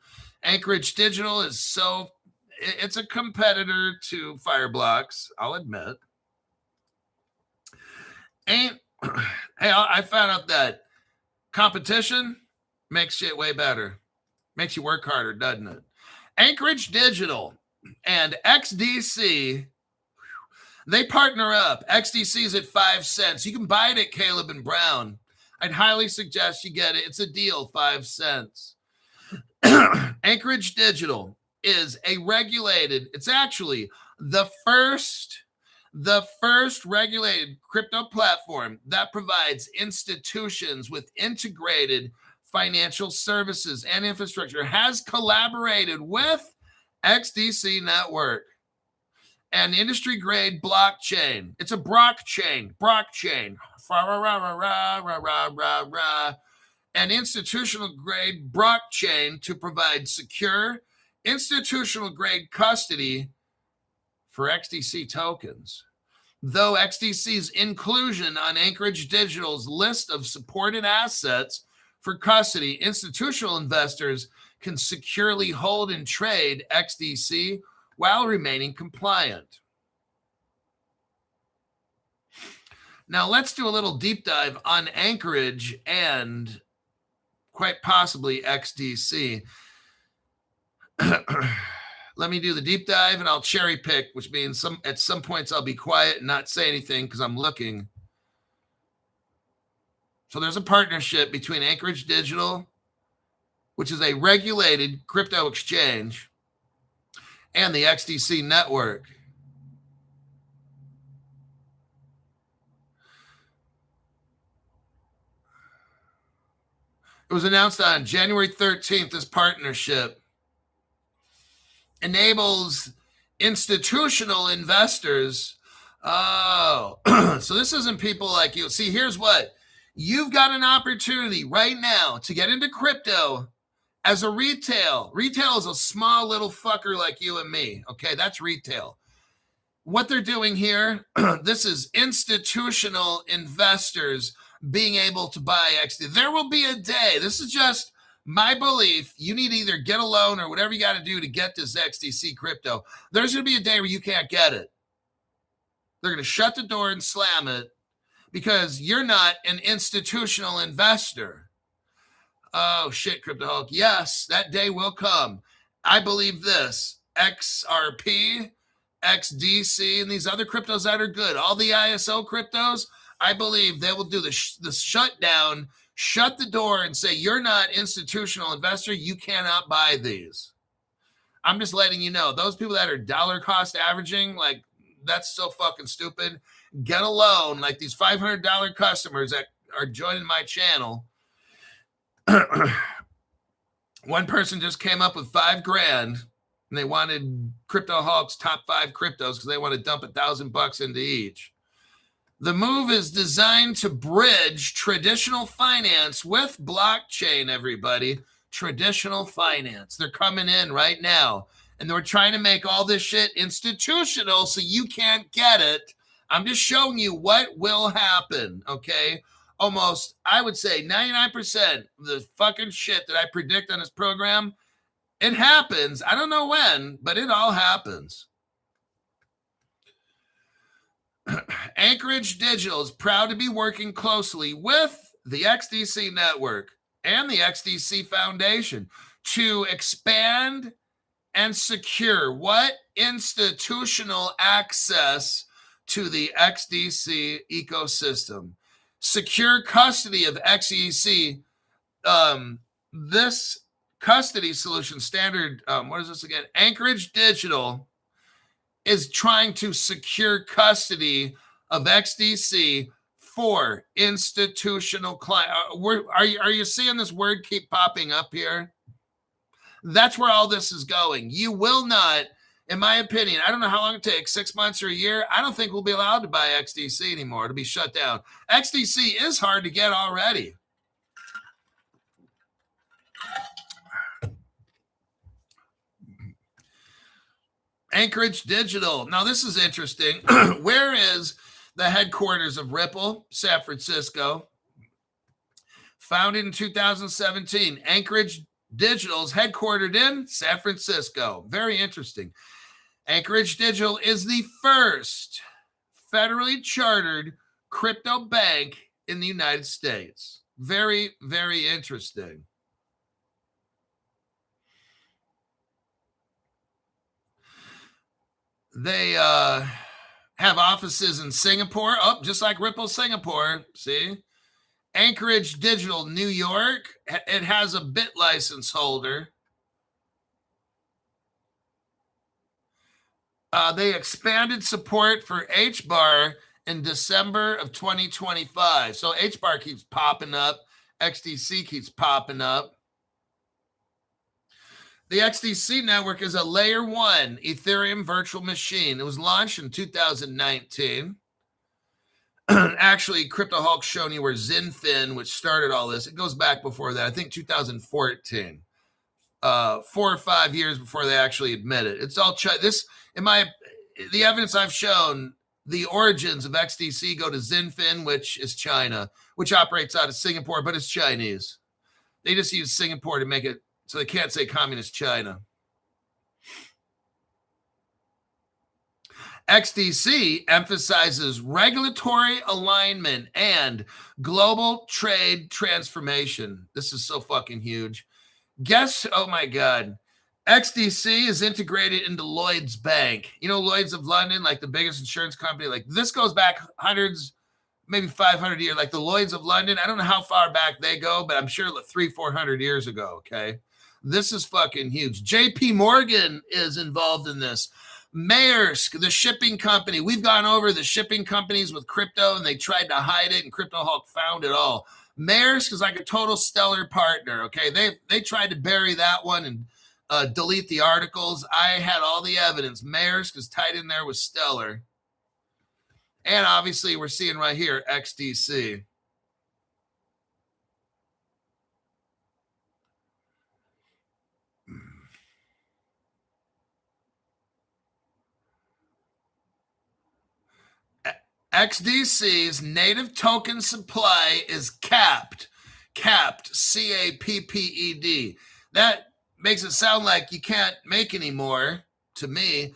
Anchorage Digital is it's a competitor to Fireblocks, I'll admit. Hey, I found out that competition makes shit way better. Makes you work harder, doesn't it? Anchorage Digital and XDC, they partner up. XDC is at 5 cents. You can buy it at Caleb and Brown. I'd highly suggest you get it. It's a deal, 5 cents. Anchorage Digital is it's actually the first regulated crypto platform that provides institutions with integrated financial services and infrastructure, has collaborated with XDC Network, an industry-grade blockchain. It's a blockchain. An institutional-grade blockchain to provide secure, institutional-grade custody for XDC tokens. Though XDC's inclusion on Anchorage Digital's list of supported assets for custody, institutional investors can securely hold and trade XDC while remaining compliant. Now let's do a little deep dive on Anchorage and quite possibly XDC. Let me do the deep dive and I'll cherry pick, which means at some points I'll be quiet and not say anything because I'm looking. So there's a partnership between Anchorage Digital, which is a regulated crypto exchange, and the XDC network. It was announced on January 13th, this partnership enables institutional investors. Oh, so this isn't people like you. See, here's what. You've got an opportunity right now to get into crypto as a retail. Retail is a small little fucker like you and me. Okay, that's retail. What they're doing here, this is institutional investors being able to buy XD. There will be a day. This is just my belief. You need to either get a loan or whatever you got to do to get this XDC crypto. There's going to be a day where you can't get it. They're going to shut the door and slam it because you're not an institutional investor. Oh, shit, CryptoHolic. Yes, that day will come. I believe this. XRP, XDC, and these other cryptos that are good, all the ISO cryptos, I believe they will do the shutdown, shut the door and say, you're not institutional investor. You cannot buy these. I'm just letting you know, those people that are dollar cost averaging, like that's so fucking stupid. Get a loan, like these $500 customers that are joining my channel. One person just came up with $5,000 and they wanted CryptoHolic's top 5 cryptos because they want to dump $1,000 into each. The move is designed to bridge traditional finance with blockchain, everybody. Traditional finance. They're coming in right now. And they're trying to make all this shit institutional so you can't get it. I'm just showing you what will happen, okay? Almost, I would say 99% of the fucking shit that I predict on this program, it happens. I don't know when, but it all happens. Anchorage Digital is proud to be working closely with the XDC network and the XDC Foundation to expand and secure what institutional access to the XDC ecosystem. Secure custody of XDC. This custody solution standard, what is this again? Anchorage Digital is trying to secure custody of XDC for institutional clients. Are you seeing this word keep popping up here? That's where all this is going. You will not, in my opinion, I don't know how long it takes, 6 months or a year. I don't think we'll be allowed to buy XDC anymore. It'll be shut down. XDC is hard to get already. Anchorage Digital. Now, this is interesting. Where is the headquarters of Ripple? San Francisco. Founded in 2017. Anchorage Digital is headquartered in San Francisco. Very interesting. Anchorage Digital is the first federally chartered crypto bank in the United States. Very, very interesting. They have offices in Singapore. Oh, just like Ripple Singapore. See? Anchorage Digital, New York. It has a bit license holder. They expanded support for HBAR in December of 2025. So HBAR keeps popping up. XDC keeps popping up. The XDC network is a layer 1 Ethereum virtual machine. It was launched in 2019. Actually, Crypto Hulk's shown you where Zinfin, which started all this, it goes back before that. I think 2014. 4 or 5 years before they actually admit it. It's all this. The evidence I've shown, the origins of XDC go to Zinfin, which is China, which operates out of Singapore, but it's Chinese. They just use Singapore to make it so they can't say communist China. XDC emphasizes regulatory alignment and global trade transformation. This is so fucking huge. Oh my God. XDC is integrated into Lloyd's Bank. You know, Lloyd's of London, like the biggest insurance company. Like this goes back hundreds, maybe 500 years. Like the Lloyd's of London. I don't know how far back they go, but I'm sure 300-400 years ago. Okay. This is fucking huge. JP Morgan is involved in this. Maersk, the shipping company. We've gone over the shipping companies with crypto and they tried to hide it and Crypto Hulk found it all. Maersk is like a total stellar partner. Okay. They tried to bury that one and delete the articles. I had all the evidence. Maersk is tied in there with Stellar. And obviously we're seeing right here, XDC. XDC's native token supply is capped, C-A-P-P-E-D. That makes it sound like you can't make any more. To me,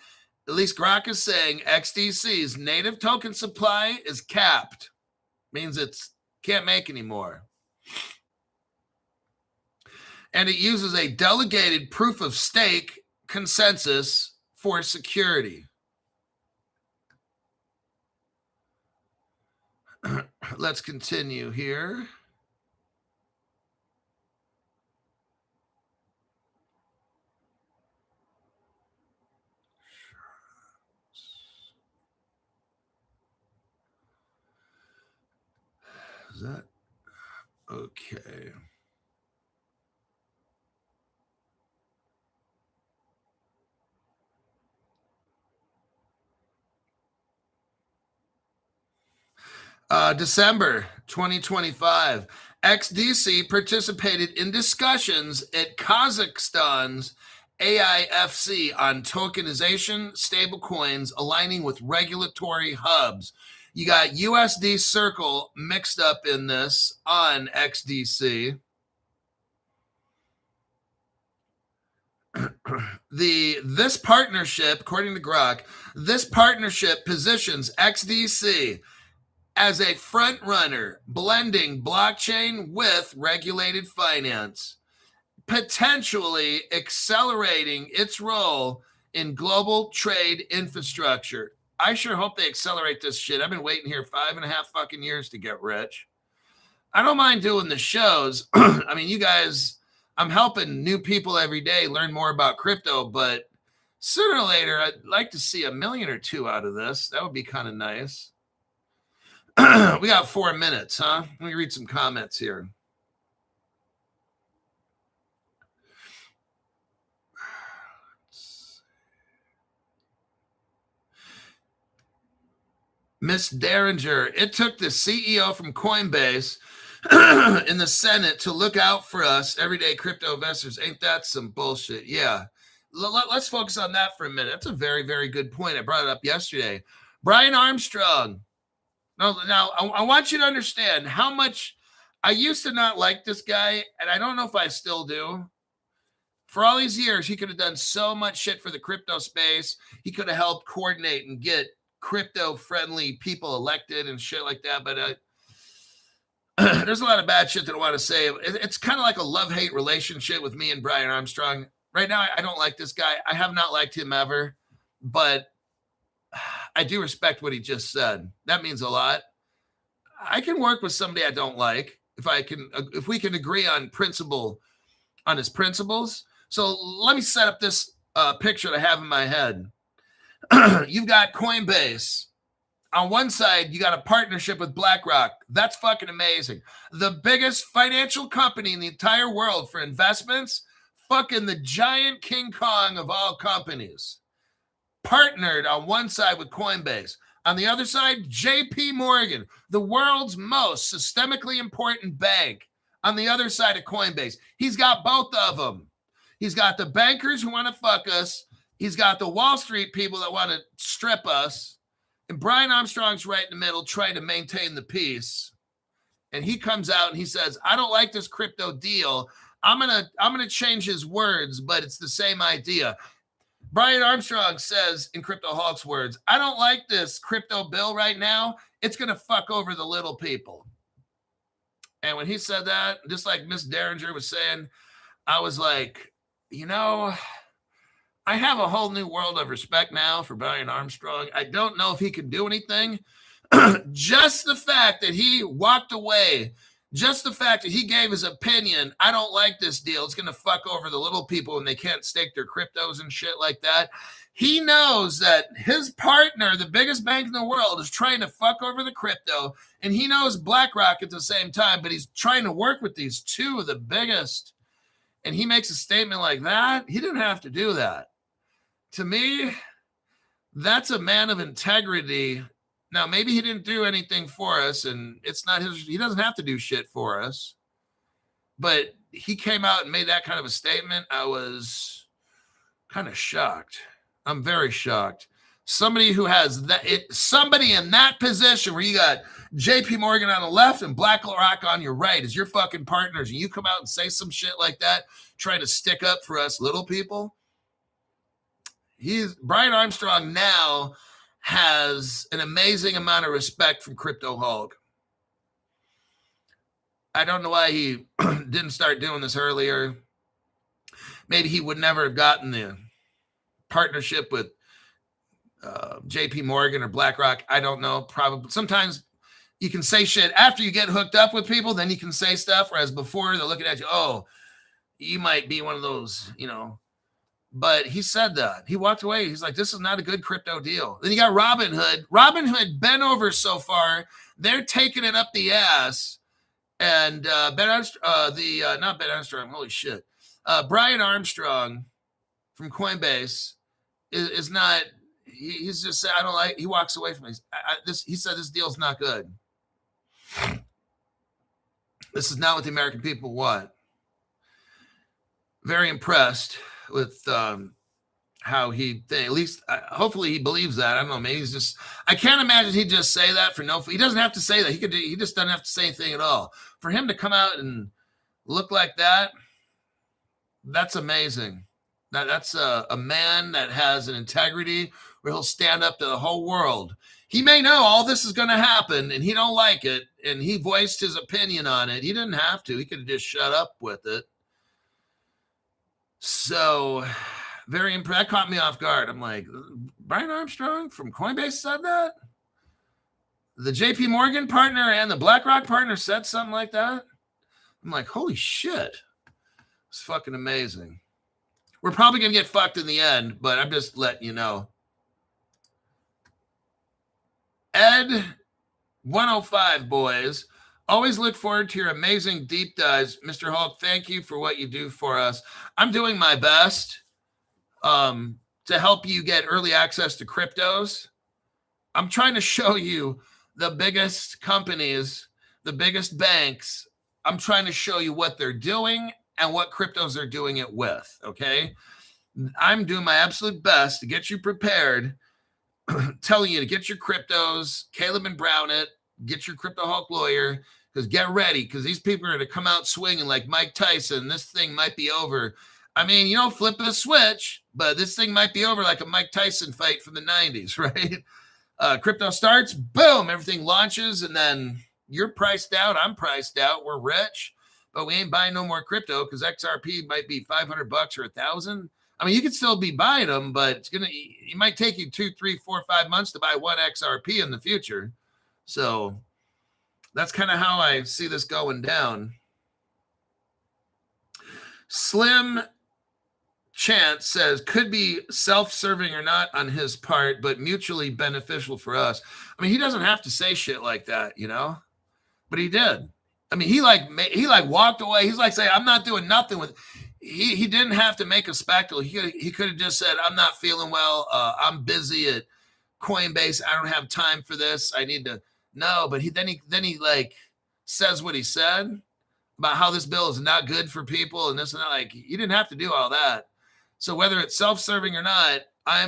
at least Grok is saying XDC's native token supply is capped. Means it's can't make any more. And it uses a delegated proof of stake consensus for security. Let's continue here. Is that okay? December 2025, XDC participated in discussions at Kazakhstan's AIFC on tokenization, stablecoins aligning with regulatory hubs. You got USD Circle mixed up in this on XDC. This partnership, according to Grok, this partnership positions XDC as a front runner, blending blockchain with regulated finance, potentially accelerating its role in global trade infrastructure. I sure hope they accelerate this shit. I've been waiting here 5.5 fucking years to get rich. I don't mind doing the shows. I mean, you guys, I'm helping new people every day learn more about crypto, but sooner or later, I'd like to see $1 million or $2 million out of this. That would be kind of nice. We got 4 minutes, huh? Let me read some comments here. Miss Derringer, it took the CEO from Coinbase in the Senate to look out for us, everyday crypto investors. Ain't that some bullshit? Yeah. Let's focus on that for a minute. That's a very, very good point. I brought it up yesterday. Brian Armstrong. Now, I want you to understand how much I used to not like this guy, and I don't know if I still do. For all these years, he could have done so much shit for the crypto space. He could have helped coordinate and get crypto-friendly people elected and shit like that. But there's a lot of bad shit that I want to say. It's kind of like a love-hate relationship with me and Brian Armstrong. Right now, I don't like this guy. I have not liked him ever, but I do respect what he just said. That means a lot. I can work with somebody I don't like if we can agree on his principles. So let me set up this picture that I have in my head. You've got Coinbase. On one side, you got a partnership with BlackRock. That's fucking amazing. The biggest financial company in the entire world for investments, fucking the giant King Kong of all companies. Partnered on one side with Coinbase. On the other side, JP Morgan, the world's most systemically important bank. On the other side of Coinbase, he's got both of them. He's got the bankers who want to fuck us. He's got the Wall Street people that want to strip us. And Brian Armstrong's right in the middle trying to maintain the peace. And he comes out and he says, I don't like this crypto deal. I'm gonna change his words, but it's the same idea. Brian Armstrong says in Crypto Hulk's words, I don't like this crypto bill right now. It's going to fuck over the little people. And when he said that, just like Miss Derringer was saying, I was like, I have a whole new world of respect now for Brian Armstrong. I don't know if he can do anything. Just the fact that he walked away, just the fact that he gave his opinion, I don't like this deal. It's going to fuck over the little people when they can't stake their cryptos and shit like that. He knows that his partner, the biggest bank in the world, is trying to fuck over the crypto. And he knows BlackRock at the same time, but he's trying to work with these two of the biggest. And he makes a statement like that. He didn't have to do that. To me, that's a man of integrity. Now, maybe he didn't do anything for us, and it's not he doesn't have to do shit for us. But he came out and made that kind of a statement. I was kind of shocked. I'm very shocked. Somebody who has somebody in that position where you got JP Morgan on the left and BlackRock on your right as your fucking partners, and you come out and say some shit like that, trying to stick up for us little people. Brian Armstrong now has an amazing amount of respect from Crypto Hulk. I don't know why he didn't start doing this earlier. Maybe he would never have gotten the partnership with JP Morgan or BlackRock. I don't know. Probably. Sometimes you can say shit after you get hooked up with people, then you can say stuff, whereas before they're looking at you, oh, you might be one of those, But he said that. He walked away. He's like, this is not a good crypto deal. Then you got Robinhood. Robinhood bent over so far. They're taking it up the ass. And not Ben Armstrong, holy shit. Brian Armstrong from Coinbase is not, he's just saying, I don't like, he walks away from it. He said this deal's not good. This is not what the American people want. Very impressed with how at least hopefully he believes that. I don't know, maybe he's just, I can't imagine he'd just say that he doesn't have to say that. He just doesn't have to say anything at all. For him to come out and look like that, that's amazing. That's a man that has an integrity where he'll stand up to the whole world. He may know all this is going to happen and he don't like it, and he voiced his opinion on it. He didn't have to. He could have just shut up with it. So, very impressed. That caught me off guard. I'm like, Brian Armstrong from Coinbase said that? The JP Morgan partner and the BlackRock partner said something like that? I'm like, holy shit. It's fucking amazing. We're probably going to get fucked in the end, but I'm just letting you know. Ed 105, boys. Always look forward to your amazing deep dives. Mr. Hulk, thank you for what you do for us. I'm doing my best to help you get early access to cryptos. I'm trying to show you the biggest companies, the biggest banks. I'm trying to show you what they're doing and what cryptos they're doing it with, okay? I'm doing my absolute best to get you prepared, telling you to get your cryptos, Caleb and Brown it, get your Crypto Hulk lawyer, because get ready, because these people are going to come out swinging like Mike Tyson. This thing might be over. I mean, you know, flip a switch, but this thing might be over like a Mike Tyson fight from the 90s, right? Crypto starts, boom, everything launches, and then you're priced out, I'm priced out, we're rich, but we ain't buying no more crypto because XRP might be $500 or $1,000. I mean, you could still be buying them, but it might take you 2, 3, 4, 5 months to buy one XRP in the future. So that's kind of how I see this going down. Slim Chance says, could be self-serving or not on his part, but mutually beneficial for us. I mean, he doesn't have to say shit like that, you know, but he did. I mean, he walked away. He's like saying, I'm not doing nothing with. He didn't have to make a spectacle. He could have just said, I'm not feeling well. I'm busy at Coinbase. I don't have time for this. I need to. No, but then he like says what he said about how this bill is not good for people and this and that. Like, you didn't have to do all that. So whether it's self-serving or not, I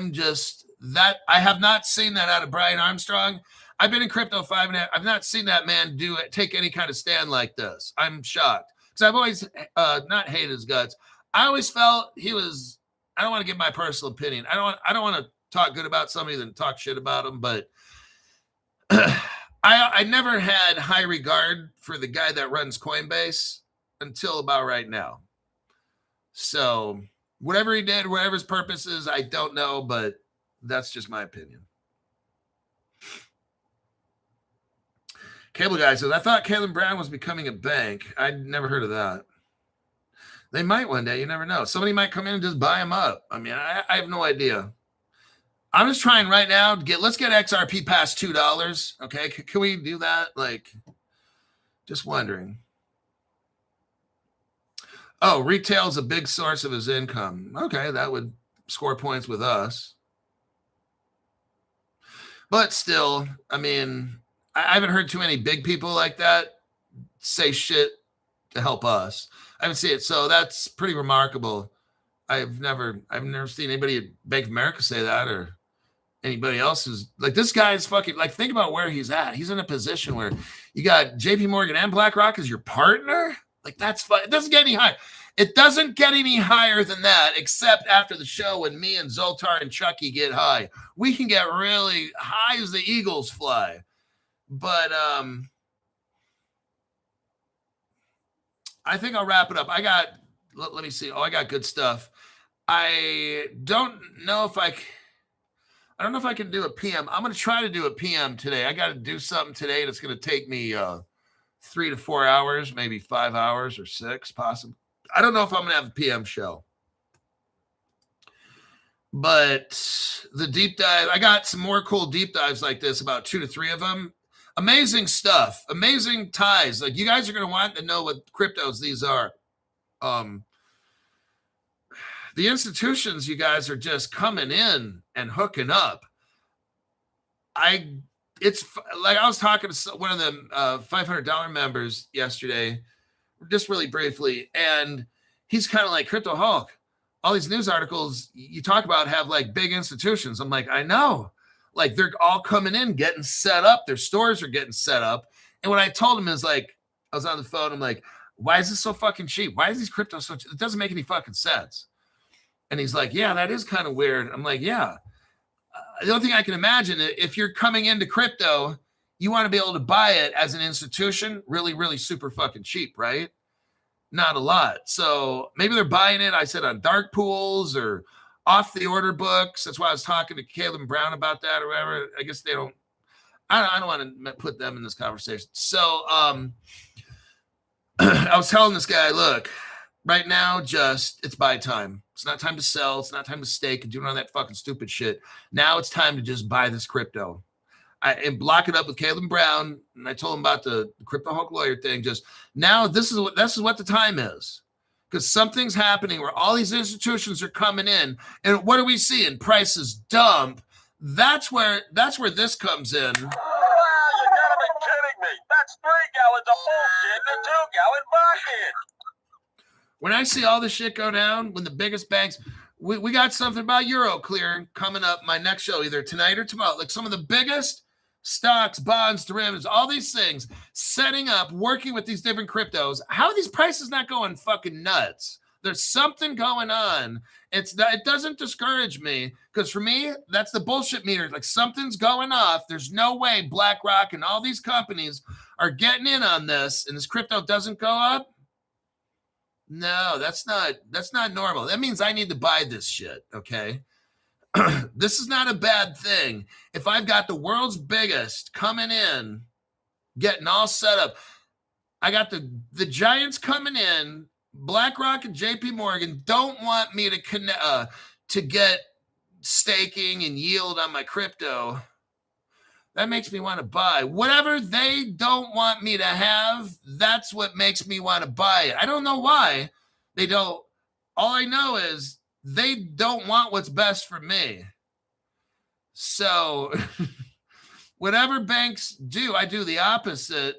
have not seen that out of Brian Armstrong. I've been in crypto 5.5. I've not seen that man take any kind of stand like this. I'm shocked because I've always not hated his guts. I always felt he was. I don't want to give my personal opinion. I don't want to talk good about somebody than talk shit about him. But I never had high regard for the guy that runs Coinbase until about right now. So whatever he did, whatever his purpose is, I don't know, but that's just my opinion. Cable guy says, I thought Caitlin Brown was becoming a bank. I'd never heard of that. They might one day. You never know. Somebody might come in and just buy them up. I mean, I have no idea. I'm just trying right now to let's get XRP past $2. Okay. Can we do that? Like, just wondering. Oh, retail is a big source of his income. Okay. That would score points with us. But still, I mean, I haven't heard too many big people like that say shit to help us. I haven't seen it. So that's pretty remarkable. I've never seen anybody at Bank of America say that or anybody else who's like, this guy is fucking like, think about where he's at. He's in a position where you got JP Morgan and BlackRock as your partner. Like, that's fun. It doesn't get any higher. It doesn't get any higher than that, except after the show when me and Zoltar and Chucky get high. We can get really high as the eagles fly. But I think I'll wrap it up. Let me see. Oh, I got good stuff. I don't know if I can do a PM. I'm going to try to do a PM today. I got to do something today that's going to take me 3 to 4 hours, maybe 5 hours or 6 possibly. I don't know if I'm going to have a PM show. But the deep dive, I got some more cool deep dives like this, about 2 to 3 of them. Amazing stuff, amazing ties. Like, you guys are going to want to know what cryptos these are. The institutions, you guys are just coming in and hooking up. It's like I was talking to one of the $500 members yesterday, just really briefly, and he's kind of like, Crypto Hulk, all these news articles you talk about have like big institutions. I'm like, I know. Like, they're all coming in, getting set up. Their stores are getting set up. And what I told him is, like, I was on the phone. I'm like, why is this so fucking cheap? Why is these cryptos so cheap? It doesn't make any fucking sense. And he's like, yeah, that is kind of weird. I'm like, yeah. The only thing I can imagine, if you're coming into crypto, you want to be able to buy it as an institution really, really super fucking cheap, right? Not a lot. So maybe they're buying it, I said, on dark pools or off the order books. That's why I was talking to Caitlin Brown about that or whatever. I guess they don't. I don't want to put them in this conversation. So I was telling this guy, look, right now, it's buy time. It's not time to sell. It's not time to stake and do none of that fucking stupid shit. Now it's time to just buy this crypto. And block it up with Caitlin Brown. And I told him about the Crypto Hulk lawyer thing. Just now, this is what the time is. Because something's happening where all these institutions are coming in, and what are we seeing? Prices dump. That's where this comes in. Oh, you gotta be kidding me! That's 3 gallons of bullshit in a 2-gallon bucket. When I see all this shit go down, when the biggest banks, we got something about Euro clearing coming up. My next show, either tonight or tomorrow. Like, some of the biggest stocks, bonds, derivatives, all these things, setting up, working with these different cryptos. How are these prices not going fucking nuts? There's something going on. It doesn't discourage me, because for me, that's the bullshit meter. Like, something's going off. There's no way BlackRock and all these companies are getting in on this, and this crypto doesn't go up. No, that's not normal. That means I need to buy this shit, okay? This is not a bad thing. If I've got the world's biggest coming in, getting all set up, I got the giants coming in. BlackRock and JP Morgan don't want me to connect to get staking and yield on my crypto. That makes me want to buy. Whatever they don't want me to have, that's what makes me want to buy it. I don't know why they don't. All I know is they don't want what's best for me. So whatever banks do, I do the opposite.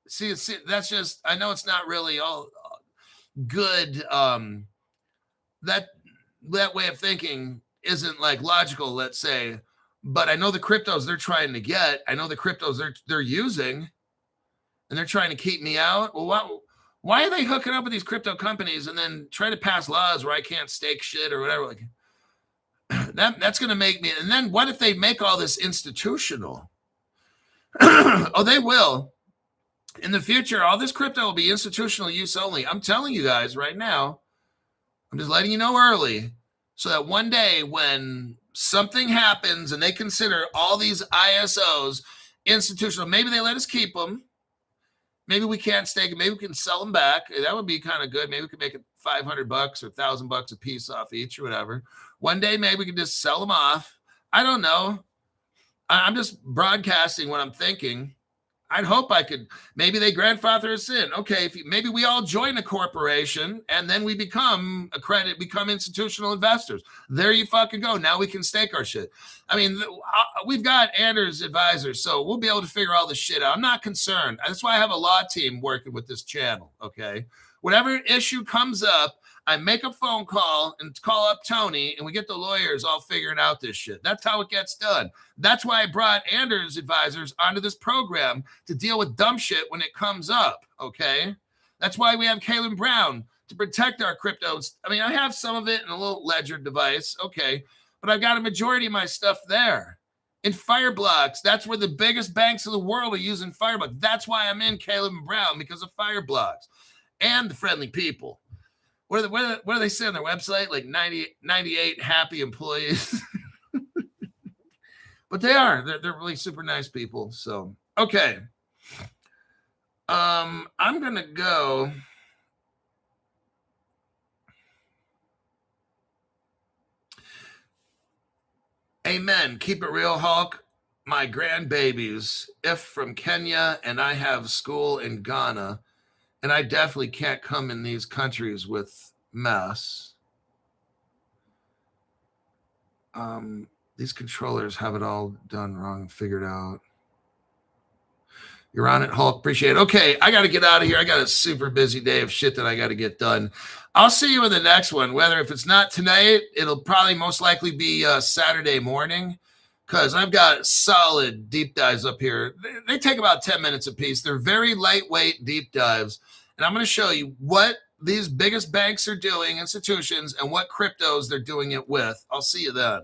See, that's just, I know it's not really all good. That way of thinking isn't like logical, let's say, but I know the cryptos they're trying to get. I know the cryptos they're using, and they're trying to keep me out. Well, why are they hooking up with these crypto companies and then try to pass laws where I can't stake shit or whatever? Like that's going to make me. And then what if they make all this institutional? Oh, they will. In the future, all this crypto will be institutional use only. I'm telling you guys right now. I'm just letting you know early, so that one day when something happens and they consider all these ISOs institutional, maybe they let us keep them. Maybe we can't stake it. Maybe we can sell them back. That would be kind of good. Maybe we could make it $500 or $1,000 a piece off each or whatever. One day, maybe we can just sell them off. I don't know. I'm just broadcasting what I'm thinking. I'd hope I could. Maybe they grandfather us in. Okay, maybe we all join a corporation and then we become institutional investors. There you fucking go. Now we can stake our shit. I mean, we've got Anders advisors, so we'll be able to figure all this shit out. I'm not concerned. That's why I have a law team working with this channel, okay? Whatever issue comes up, I make a phone call and call up Tony, and we get the lawyers all figuring out this shit. That's how it gets done. That's why I brought Anders advisors onto this program to deal with dumb shit when it comes up, okay? That's why we have Caleb Brown to protect our cryptos. I mean, I have some of it in a little ledger device, okay, but I've got a majority of my stuff there. In Fireblocks, that's where the biggest banks in the world are using Fireblocks. That's why I'm in Caleb Brown, because of Fireblocks and the friendly people. What do they say on their website? Like 98 happy employees. But they are. They're really super nice people. So, okay. I'm going to go. Amen. Keep it real, Hulk. My grandbabies, if from Kenya, and I have school in Ghana. And I definitely can't come in these countries with mess. These controllers have it all done wrong, figured out. You're on it, Hulk. Appreciate it. Okay, I got to get out of here. I got a super busy day of shit that I got to get done. I'll see you in the next one. Whether if it's not tonight, it'll probably most likely be Saturday morning, because I've got solid deep dives up here. They take about 10 minutes a piece. They're very lightweight deep dives. And I'm going to show you what these biggest banks are doing, institutions, and what cryptos they're doing it with. I'll see you then.